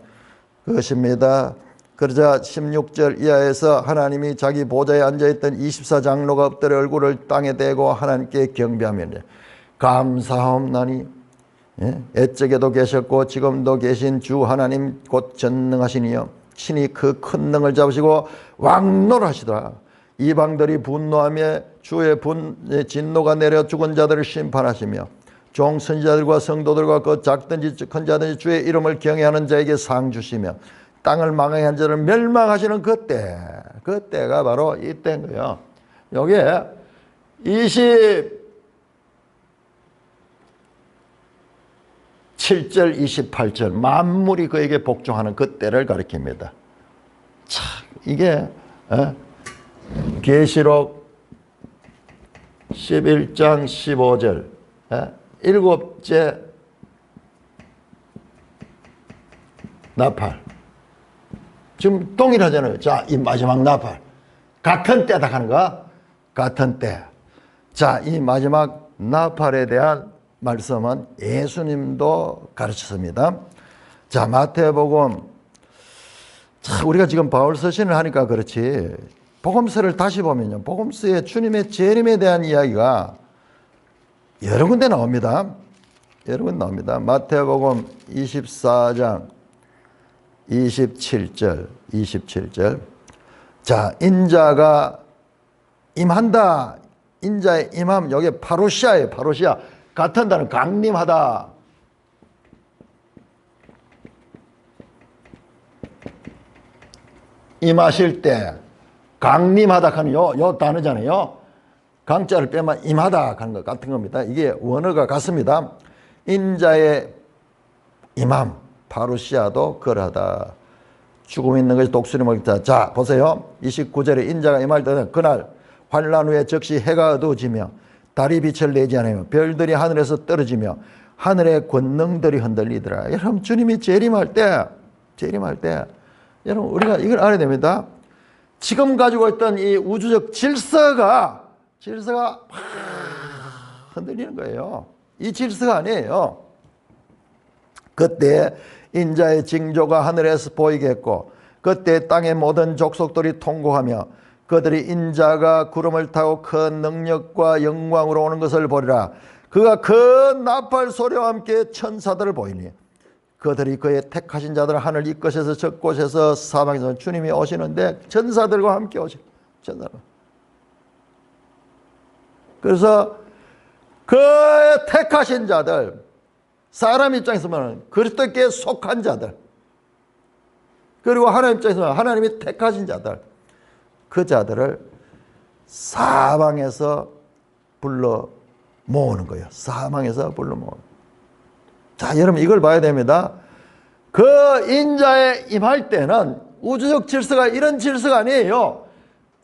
그것입니다. 그러자 16절 이하에서 하나님이 자기 보좌에 앉아있던 24장로가 엎드려 얼굴을 땅에 대고 하나님께 경배하며 감사하옵나니 애적에도 계셨고 지금도 계신 주 하나님 곧 전능하시니요 친히 그 큰 능을 잡으시고 왕노를 하시더라. 이방들이 분노하며 주의 진노가 내려 죽은 자들을 심판하시며 종 선지자들과 성도들과 그 작든지 큰 자든지 주의 이름을 경외하는 자에게 상 주시며 땅을 망하게 한 자를 멸망하시는 그때가 바로 이때인 거예요. 여기에 27절 28절 만물이 그에게 복종하는 그때를 가리킵니다. 참 이게 계시록 11장 15절 7째 나팔 지금 동일하잖아요. 자, 이 마지막 나팔 같은 때다 하는 거 같은 때. 자, 이 마지막 나팔에 대한 말씀은 예수님도 가르쳤습니다. 자, 마태복음. 자, 우리가 지금 바울 서신을 하니까 그렇지 복음서를 다시 보면요, 복음서에 주님의 재림에 대한 이야기가 여러 군데 나옵니다. 여러 군데 나옵니다. 마태복음 24장 27절. 자, 인자가 임한다. 인자의 임함, 요게 파루시아예요. 파루시아. 같은 단어, 강림하다. 임하실 때, 강림하다 하는 요 단어잖아요. 강자를 빼면 임하다 하는 것 같은 겁니다. 이게 원어가 같습니다. 인자의 임함, 파루시아도 그러하다. 죽음 있는 것이 독수리 먹다. 자, 보세요. 29절에 인자가 임할 때는 그날 환란 후에 즉시 해가 어두워지며 달이 빛을 내지 않으며 별들이 하늘에서 떨어지며 하늘의 권능들이 흔들리더라. 여러분, 주님이 재림할 때 여러분, 우리가 이걸 알아야 됩니다. 지금 가지고 있던 이 우주적 질서가 흔들리는 거예요. 이 질서가 아니에요. 그때 인자의 징조가 하늘에서 보이겠고 그때 땅의 모든 족속들이 통곡하며 그들이 인자가 구름을 타고 큰 능력과 영광으로 오는 것을 보리라. 그가 큰 나팔 소리와 함께 천사들을 보이니 그들이 그의 택하신 자들을 하늘 이 끝에서 저 곳에서 사방에서 주님이 오시는데 천사들과 함께 오시는 천사들. 그래서 그의 택하신 자들, 사람 입장에서 보면 그리스도께 속한 자들, 그리고 하나님 입장에서 보면 하나님이 택하신 자들, 그 자들을 사방에서 불러 모으는 거예요. 사방에서 불러 모으는. 자, 여러분, 이걸 봐야 됩니다. 그 인자에 임할 때는 우주적 질서가 이런 질서가 아니에요.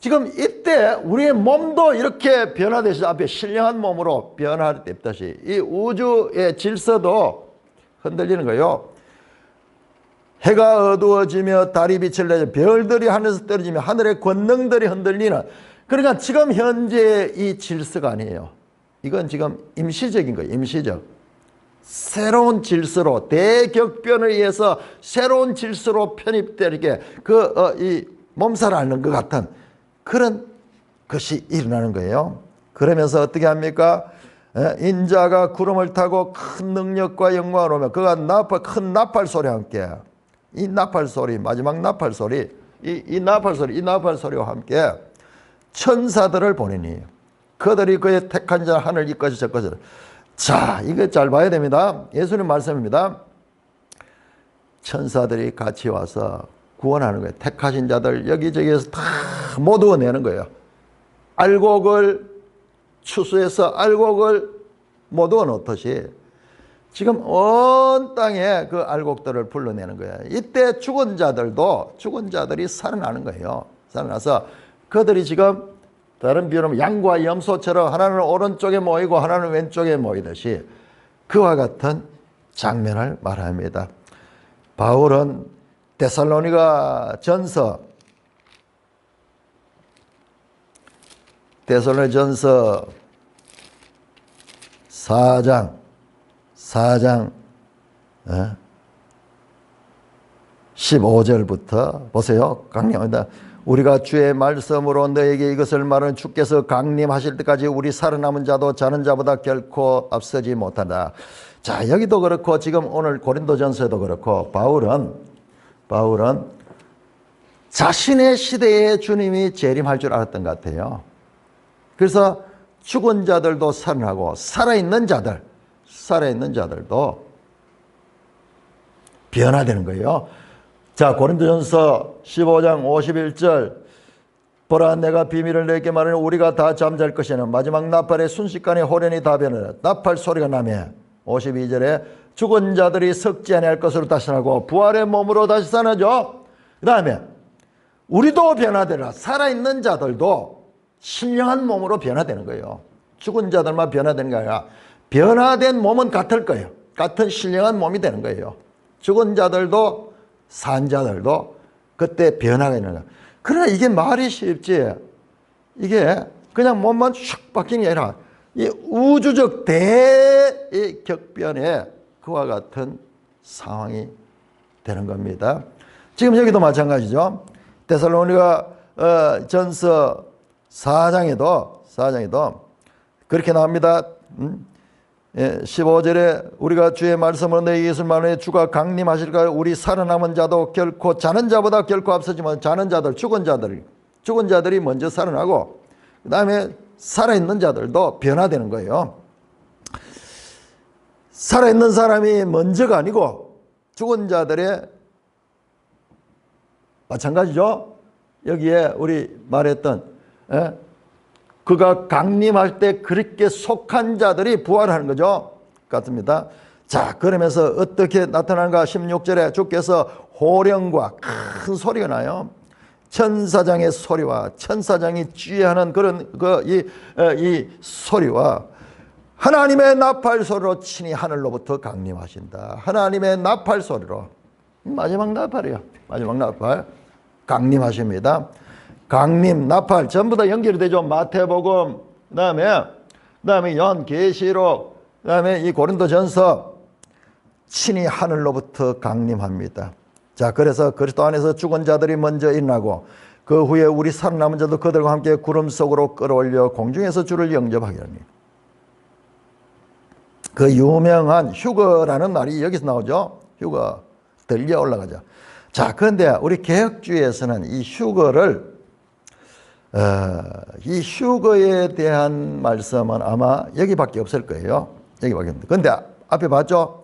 지금 이때 우리의 몸도 이렇게 변화되시, 앞에 신령한 몸으로 변화됐다시 이 우주의 질서도 흔들리는 거예요. 해가 어두워지며 달이 빛을 내며 별들이 하늘에서 떨어지며 하늘의 권능들이 흔들리는, 그러니까 지금 현재 이 질서가 아니에요. 이건 지금 임시적인 거예요. 임시적. 새로운 질서로, 대격변을 위해서 새로운 질서로 편입되게 이 몸살을 앓는 것 같은 그런 것이 일어나는 거예요. 그러면서 어떻게 합니까? 인자가 구름을 타고 큰 능력과 영광을 오며 그가 큰 나팔 소리와 함께, 이 나팔 소리, 마지막 나팔 소리, 이 나팔 소리와 함께 천사들을 보내니 그들이 그의 택한 자 하늘 이 것이 저 것을. 자, 이거 잘 봐야 됩니다. 예수님 말씀입니다. 천사들이 같이 와서 구원하는 거예요. 택하신 자들 여기저기에서 다 모두어내는 거예요. 알곡을 추수해서 알곡을 모두어 놓듯이 지금 온 땅에 그 알곡들을 불러내는 거예요. 이때 죽은 자들이 살아나는 거예요. 살아나서 그들이 지금 다른 비유는 양과 염소처럼 하나는 오른쪽에 모이고 하나는 왼쪽에 모이듯이 그와 같은 장면을 말합니다. 바울은 데살로니가 전서 4장 15절부터 보세요. 강림합니다. 우리가 주의 말씀으로 너에게 이것을 말하는 주께서 강림하실 때까지 우리 살아남은 자도 자는 자보다 결코 앞서지 못한다. 자, 여기도 그렇고 지금 오늘 고린도전서에도 그렇고 바울은 자신의 시대에 주님이 재림할 줄 알았던 것 같아요. 그래서 죽은 자들도 살아나고 살아있는 자들도 변화되는 거예요. 자, 고린도전서 15장 51절 보라 내가 비밀을 너에게 말하니 우리가 다 잠잘 것이는 마지막 나팔의 순식간에 호련히 다 변하라. 나팔 소리가 나며 52절에 죽은 자들이 썩지 아니할 것으로 다시 나고 부활의 몸으로 다시 살아나죠. 그 다음에 우리도 변화되라. 살아있는 자들도 신령한 몸으로 변화되는 거예요. 죽은 자들만 변화되는 게 아니라 변화된 몸은 같을 거예요. 같은 신령한 몸이 되는 거예요. 죽은 자들도 산 자들도 그때 변화가 있는 거예요. 그러나 이게 말이 쉽지, 이게 그냥 몸만 슉 바뀌는 게 아니라 이 우주적 대격변에 그와 같은 상황이 되는 겁니다. 지금 여기도 마찬가지죠. 데살로니가 전서 4장에도 그렇게 나옵니다. 15절에 우리가 주의 말씀으로 너희 예수 말에 주가 강림하실까요? 우리 살아남은 자도 결코 자는 자보다 결코 앞서지만 자는 자들, 죽은 자들이 먼저 살아나고 그 다음에 살아있는 자들도 변화되는 거예요. 살아있는 사람이 먼저가 아니고 죽은 자들의 마찬가지죠. 여기에 우리 말했던 그가 강림할 때 그렇게 속한 자들이 부활하는 거죠. 같습니다. 자, 그러면서 어떻게 나타나는가? 16절에 주께서 호령과 큰 소리가 나요. 천사장의 소리와 천사장이 주의하는 그런 이 소리와 하나님의 나팔 소리로 친히 하늘로부터 강림하신다. 하나님의 나팔 소리로 마지막 나팔이요. 마지막 나팔 강림하십니다. 강림, 나팔 전부 다 연결이 되죠. 마태복음, 그다음에 요한계시록, 그다음에 이 고린도전서 친히 하늘로부터 강림합니다. 자, 그래서 그리스도 안에서 죽은 자들이 먼저 일어나고 그 후에 우리 살아남은 자도 그들과 함께 구름 속으로 끌어올려 공중에서 주를 영접하게 합니다. 그 유명한 휴거라는 말이 여기서 나오죠. 휴거, 들려 올라가죠. 자, 그런데 우리 개혁주의에서는 이 휴거를 이 휴거에 대한 말씀은 아마 여기밖에 없을 거예요. 여기밖에 없는데. 그런데 앞에 봤죠?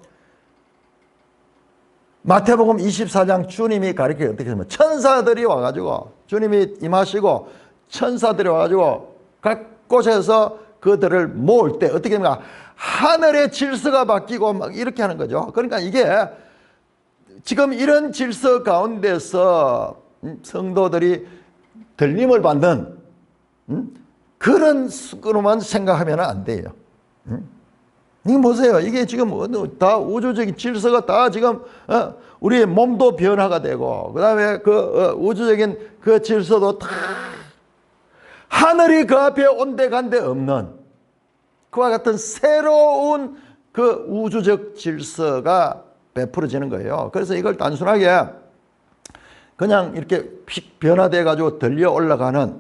마태복음 24장 주님이 가르치기 어떻게 하면 천사들이 와가지고 주님이 임하시고 천사들이 와가지고 각 곳에서 그들을 모을 때 어떻게 됩니까? 하늘의 질서가 바뀌고 막 이렇게 하는 거죠. 그러니까 이게 지금 이런 질서 가운데서 성도들이 들림을 받는 그런 식으로만 생각하면 안 돼요. 이거 보세요. 이게 지금 다 우주적인 질서가 다 지금 우리의 몸도 변화가 되고 그 다음에 그 우주적인 그 질서도 다 하늘이 그 앞에 온데간데 없는 그와 같은 새로운 그 우주적 질서가 베풀어지는 거예요. 그래서 이걸 단순하게 그냥 이렇게 픽 변화돼 가지고 들려 올라가는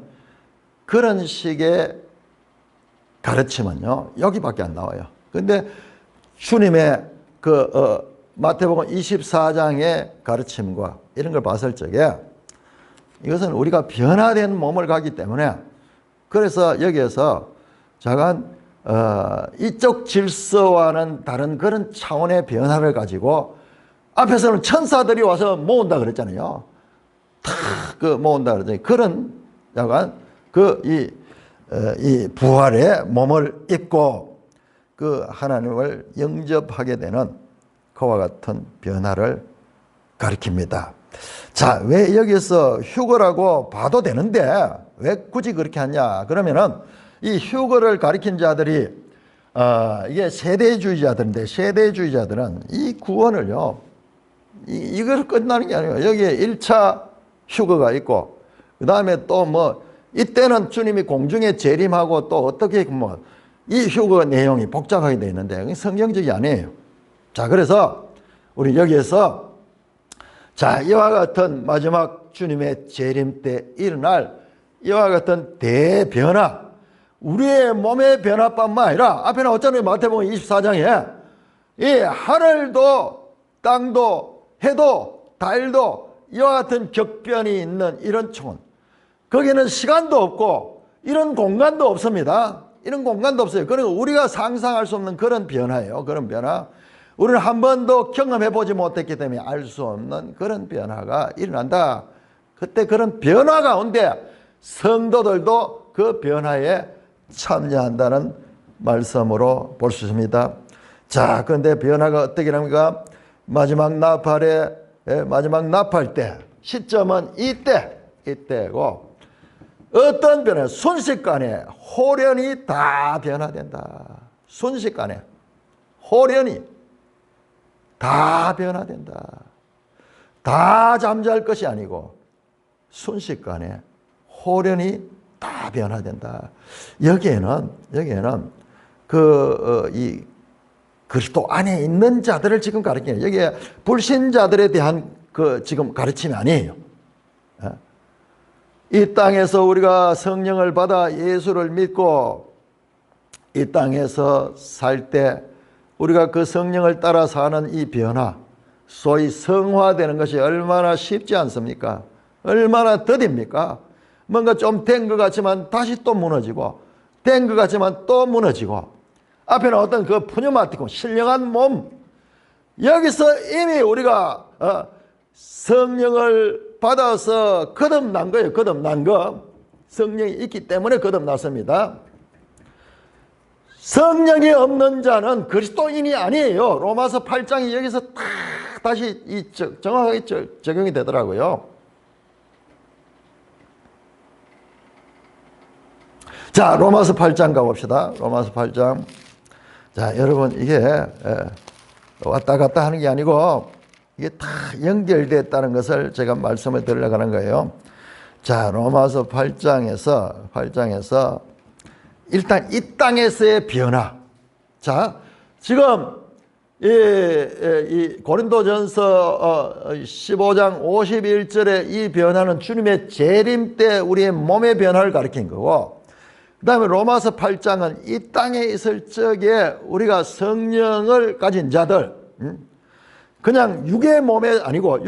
그런 식의 가르침은요 여기밖에 안 나와요. 근데 주님의 마태복음 24장의 가르침과 이런 걸 봤을 적에 이것은 우리가 변화된 몸을 가기 때문에 그래서 여기에서 잠깐 이쪽 질서와는 다른 그런 차원의 변화를 가지고 앞에서는 천사들이 와서 모은다 그랬잖아요. 탁 모은다 그러더니 그런 약간 이 부활의 몸을 입고 그 하나님을 영접하게 되는 그와 같은 변화를 가리킵니다. 자, 왜 여기서 휴거라고 봐도 되는데 왜 굳이 그렇게 하냐? 그러면은 이 휴거를 가리킨 자들이 이게 세대주의자들인데 세대주의자들은 이 구원을요 이걸 끝나는 게 아니에요. 여기에 1차 휴거가 있고 그 다음에 또 뭐 이때는 주님이 공중에 재림하고 또 어떻게 이 휴거 내용이 복잡하게 되어 있는데 성경적이 아니에요. 자, 그래서 우리 여기에서 자, 이와 같은 마지막 주님의 재림 때 일어날 이와 같은 대변화, 우리의 몸의 변화뿐만 아니라 앞에는 어쩌면 마태복음 24장에 이 하늘도 땅도 해도 달도 이와 같은 격변이 있는 이런 초원, 거기는 시간도 없고 이런 공간도 없습니다. 이런 공간도 없어요. 그리고 우리가 상상할 수 없는 그런 변화예요. 그런 변화. 우리는 한 번도 경험해보지 못했기 때문에 알 수 없는 그런 변화가 일어난다. 그때 그런 변화 가운데 성도들도 그 변화에 참여한다는 말씀으로 볼 수 있습니다. 자, 그런데 변화가 어떻게 합니까? 마지막 나팔 때 시점은 이때고 어떤 변화? 순식간에 호련히 다 변화된다. 순식간에 호련히 다 변화된다. 다 잠잘 것이 아니고 순식간에 호련히 다 변화된다. 여기에는 이 그리스도 안에 있는 자들을 지금 가르치는, 여기에 불신자들에 대한 지금 가르침이 아니에요. 이 땅에서 우리가 성령을 받아 예수를 믿고 이 땅에서 살 때 우리가 그 성령을 따라 사는 이 변화, 소위 성화되는 것이 얼마나 쉽지 않습니까? 얼마나 더딥니까? 뭔가 좀 된 것 같지만 다시 또 무너지고, 된 것 같지만 또 무너지고, 앞에는 어떤 그 푸뉴마티고 신령한 몸, 여기서 이미 우리가 성령을 받아서 거듭난 거예요. 거듭난 거. 성령이 있기 때문에 거듭났습니다. 성령이 없는 자는 그리스도인이 아니에요. 로마서 8장이 여기서 딱 다시 정확하게 적용이 되더라고요. 자, 로마서 8장 가봅시다. 로마서 8장. 자, 여러분, 이게 왔다 갔다 하는 게 아니고 이게 다 연결됐다는 것을 제가 말씀을 드리려고 하는 거예요. 자, 로마서 8장에서 일단 이 땅에서의 변화. 자, 지금 이 고린도전서 15장 51절의 이 변화는 주님의 재림 때 우리의 몸의 변화를 가리킨 거고, 그 다음에 로마서 8장은 이 땅에 있을 적에 우리가 성령을 가진 자들, 그냥 육의 몸이 아니고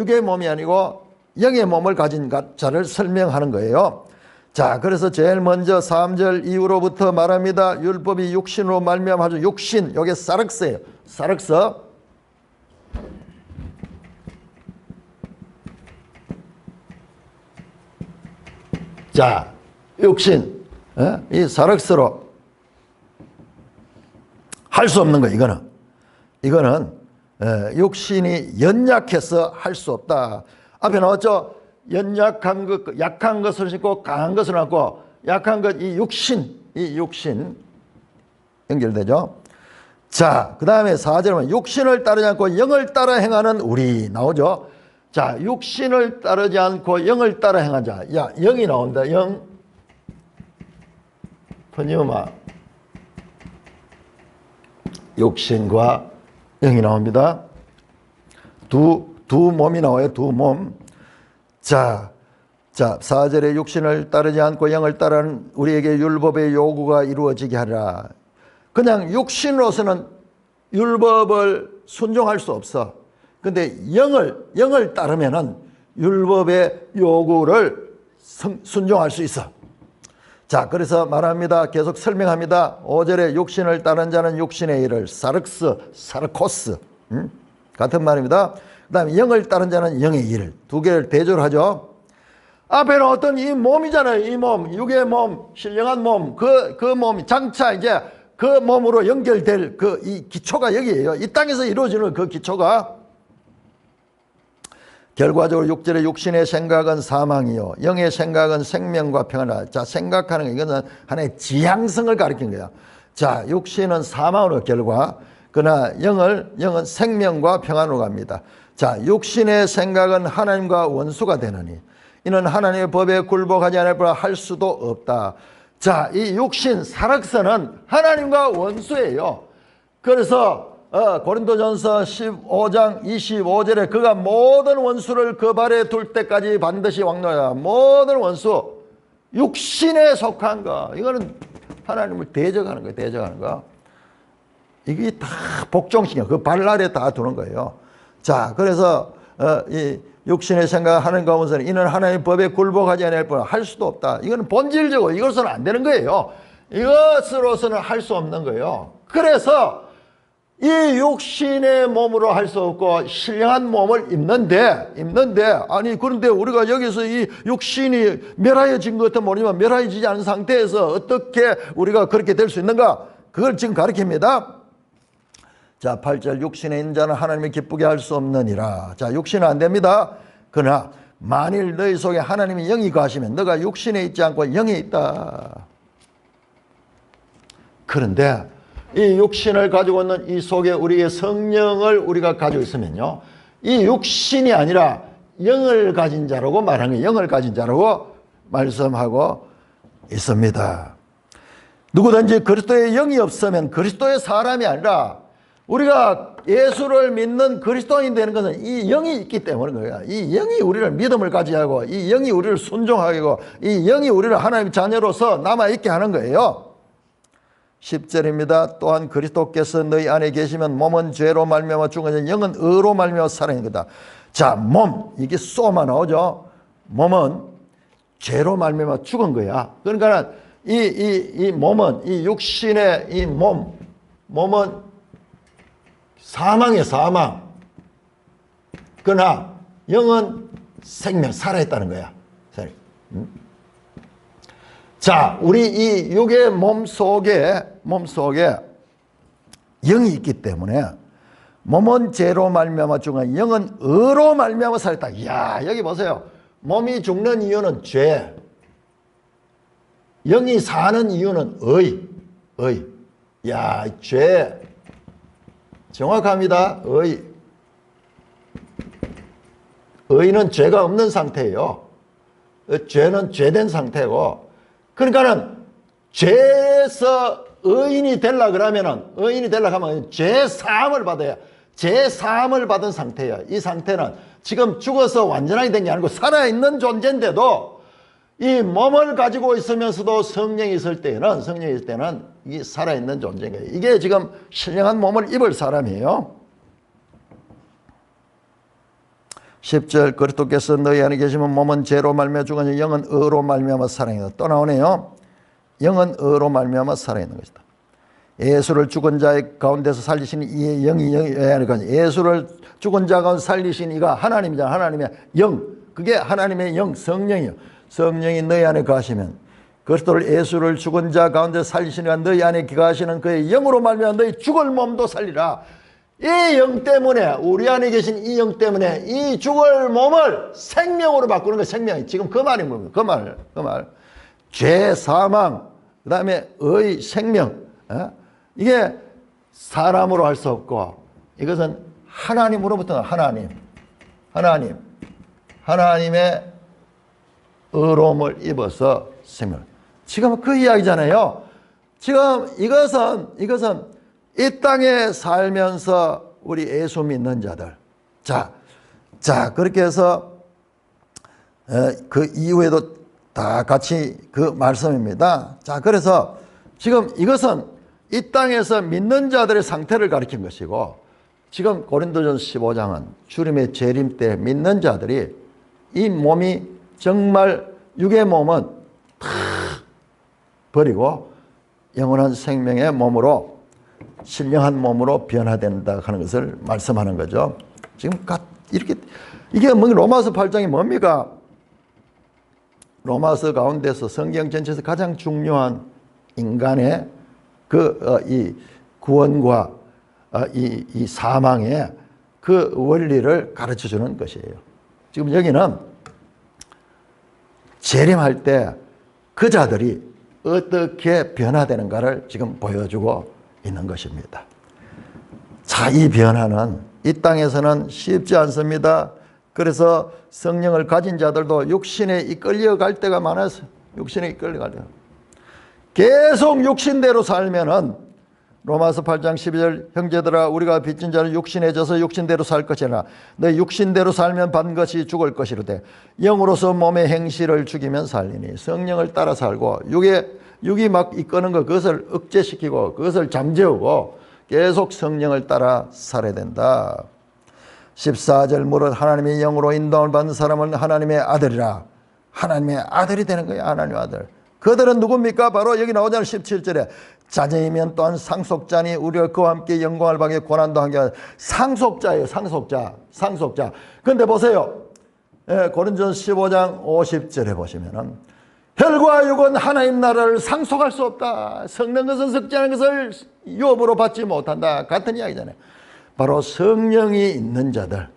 영의 몸을 가진 자를 설명하는 거예요. 자, 그래서 제일 먼저 3절 이후로부터 말합니다. 율법이 육신으로 말미암아 육신, 요게 사륵스예요. 사륵스. 자, 육신. 이 사륵스로 할 수 없는 거예요. 이거는 육신이 연약해서 할 수 없다. 앞에 나왔죠. 연약한 것, 약한 것을 신고 강한 것을 안고, 약한 것, 이 육신 연결되죠. 자, 그 다음에 4절은 육신을 따르지 않고 영을 따라 행하는 우리 나오죠. 자, 육신을 따르지 않고 영을 따라 행한 자. 야, 영이 나온다. 영. 푸뉴마. 육신과 영이 나옵니다. 두 몸이 나와요. 두 몸. 자, 4절에 육신을 따르지 않고 영을 따르는 우리에게 율법의 요구가 이루어지게 하라. 그냥 육신으로서는 율법을 순종할 수 없어. 근데 영을 따르면은 율법의 요구를 순종할 수 있어. 자, 그래서 말합니다. 계속 설명합니다. 5절에 육신을 따른 자는 육신의 일을 사르코스 같은 말입니다. 그 다음에 영을 따른 자는 영의 일. 두 개를 대조를 하죠. 앞에는 어떤 이 몸이잖아요. 이 몸, 육의 몸, 신령한 몸, 그 몸이 장차 이제 그 몸으로 연결될 이 기초가 여기에요. 이 땅에서 이루어지는 그 기초가 결과적으로 6절에 육신의 생각은 사망이요 영의 생각은 생명과 평안이라. 자, 생각하는 거 이거는 하나의 지향성을 가리킨 거야. 자, 육신은 사망으로 결과, 그러나 영은 생명과 평안으로 갑니다. 자, 육신의 생각은 하나님과 원수가 되느니 이는 하나님의 법에 굴복하지 않을 뿐 할 수도 없다. 자, 이 육신 사륵스는 하나님과 원수예요. 그래서 고린도전서 15장 25절에 그가 모든 원수를 그 발에 둘 때까지 반드시 왕노하라. 모든 원수, 육신에 속한 거, 이거는 하나님을 대적하는 거예요. 대적하는 거. 이게 다 복종신이야. 그 발 아래 다 두는 거예요. 자, 그래서 이 육신의 생각 하나님과 원수는 이는 하나님의 법에 굴복하지 않을 뿐 할 수도 없다. 이거는 본질적으로 이것은 안 되는 거예요. 이것으로서는 할 수 없는 거예요. 그래서 이 육신의 몸으로 할 수 없고 신령한 몸을 입는데 아니 그런데 우리가 여기서 이 육신이 멸하여진 것 같은 모르지만 멸하여지지 않은 상태에서 어떻게 우리가 그렇게 될 수 있는가? 그걸 지금 가르칩니다. 자, 8절 육신에 있는 자는 하나님을 기쁘게 할 수 없느니라. 자, 육신은 안 됩니다. 그러나 만일 너희 속에 하나님의 영이 거하시면 너가 육신에 있지 않고 영에 있다. 그런데 이 육신을 가지고 있는 이 속에 우리의 성령을 우리가 가지고 있으면요, 이 육신이 아니라 영을 가진 자라고 말하는 거예요. 영을 가진 자라고 말씀하고 있습니다. 누구든지 그리스도의 영이 없으면 그리스도의 사람이 아니라 우리가 예수를 믿는 그리스도인 되는 것은 이 영이 있기 때문인 거예요. 이 영이 우리를 믿음을 가지게 하고 이 영이 우리를 순종하게 하고 이 영이 우리를 하나님의 자녀로서 남아있게 하는 거예요. 10절입니다. 또한 그리스도께서 너희 안에 계시면 몸은 죄로 말미암아 죽은 영은 의로 말미암아 살아있는 거다. 자, 몸, 이게 쏘마 나오죠. 몸은 죄로 말미암아 죽은 거야. 그러니까 이 몸은, 이 육신의 이 몸은 사망이에요, 사망. 그러나 영은 생명, 살아있다는 거야. 자, 우리 이 육의 몸 속에 영이 있기 때문에 몸은 죄로 말미암아 죽은 영은 의로 말미암아 살았다. 이야, 여기 보세요. 몸이 죽는 이유는 죄. 영이 사는 이유는 의. 야, 죄. 정확합니다. 의는 죄가 없는 상태예요. 죄는 죄된 상태고. 그러니까는 죄에서 의인이 되려 하면 죄 사함을 받아야, 죄 사함을 받은 상태예요. 이 상태는 지금 죽어서 완전하게 된 게 아니고 살아있는 존재인데도 이 몸을 가지고 있으면서도 성령이 있을 때는 이 살아있는 존재인 거예요. 이게 지금 신령한 몸을 입을 사람이에요. 10절 그리스도께서 너희 안에 계시면 몸은 죄로 말미암아 죽으니 영은 의로 말미암아 살아있다. 또 나오네요. 영은 의로 말미암아 살아있는 것이다. 예수를 죽은 자의 가운데서 살리신 이의 영이 예수를 죽은 자 가운데 살리신 이가 하나님이잖아. 하나님의 영. 그게 하나님의 영, 성령이요. 성령이 너희 안에 거하시면 그리스도를 예수를 죽은 자 가운데 살리시니가 너희 안에 거하시는 그의 영으로 말미암아 너희 죽을 몸도 살리라. 이 영 때문에, 우리 안에 계신 이 영 때문에 이 죽을 몸을 생명으로 바꾸는 거예요. 생명이. 지금 그 말이 뭡니까? 그 말. 죄, 사망, 그 다음에 의, 생명. 이게 사람으로 할 수 없고 이것은 하나님으로부터 하나님의 의로움을 입어서 생명. 지금 그 이야기잖아요. 지금 이것은 이 땅에 살면서 우리 예수 믿는 자들. 자, 그렇게 해서 그 이후에도 다 같이 그 말씀입니다. 자, 그래서 지금 이것은 이 땅에서 믿는 자들의 상태를 가리킨 것이고, 지금 고린도전서 15장은 주님의 재림 때 믿는 자들이 이 몸이 정말 육의 몸은 다 버리고 영원한 생명의 몸으로, 신령한 몸으로 변화된다 하는 것을 말씀하는 거죠. 지금 이렇게, 이게 뭐 로마서 8장이 뭡니까? 로마서 가운데서 성경 전체에서 가장 중요한 인간의 이 구원과 이 사망의 그 원리를 가르쳐 주는 것이에요. 지금 여기는 재림할 때 그 자들이 어떻게 변화되는가를 지금 보여주고 있는 것입니다. 자, 이 변화는 이 땅에서는 쉽지 않습니다. 그래서 성령을 가진 자들도 육신에 이끌려갈 때가 많아서, 육신에 이끌려갈 때 계속 육신대로 살면은, 로마서 8장 12절 형제들아 우리가 빚진 자는 육신에 져서 육신대로 살 것이나 너 육신대로 살면 반드시 죽을 것이로되 영으로서 몸의 행실을 죽이면 살리니. 성령을 따라 살고 육이 막 이끄는 것, 그것을 억제시키고 그것을 잠재우고 계속 성령을 따라 살아야 된다. 14절 무릇 하나님의 영으로 인도함을 받는 사람은 하나님의 아들이라. 하나님의 아들이 되는 거예요. 하나님의 아들. 그들은 누굽니까? 바로 여기 나오잖아요. 17절에 자녀이면 또한 상속자니 우리가 그와 함께 영광을 받게 고난도 함께 하는. 상속자예요. 상속자. 그런데 보세요. 고린도전서 15장 50절에 보시면은 혈과 육은 하나님 나라를 상속할 수 없다. 섞는 것은 섞지 않은 것을 유업으로 받지 못한다. 같은 이야기잖아요. 바로 성령이 있는 자들,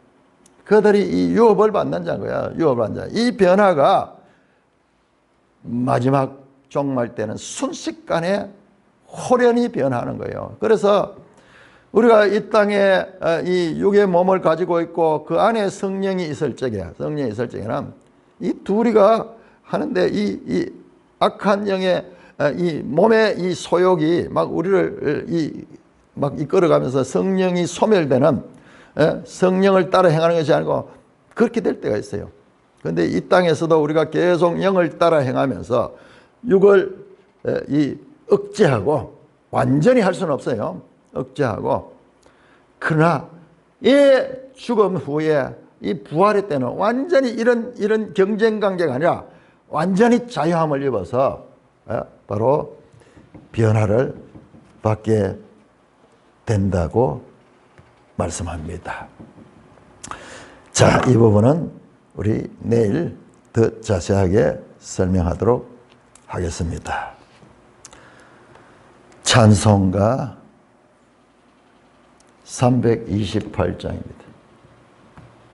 그들이 이 유업을 받는 자인 거야. 유업을 받는 자. 이 변화가 마지막 종말 때는 순식간에 호련히 변하는 거예요. 그래서 우리가 이 땅에 이 육의 몸을 가지고 있고 그 안에 성령이 있을 적에는 이 둘이가 하는데 이 악한 영의 이 몸의 이 소욕이 막 우리를 막 이끌어가면서 성령이 소멸되는, 성령을 따라 행하는 것이 아니고 그렇게 될 때가 있어요. 그런데 이 땅에서도 우리가 계속 영을 따라 행하면서 육을 억제하고 완전히 할 수는 없어요. 억제하고. 그러나 이 죽음 후에 이 부활의 때는 완전히 이런 경쟁 관계가 아니라 완전히 자유함을 입어서 바로 변화를 받게 된다고 말씀합니다. 자, 이 부분은 우리 내일 더 자세하게 설명하도록 하겠습니다. 찬송가 328장입니다.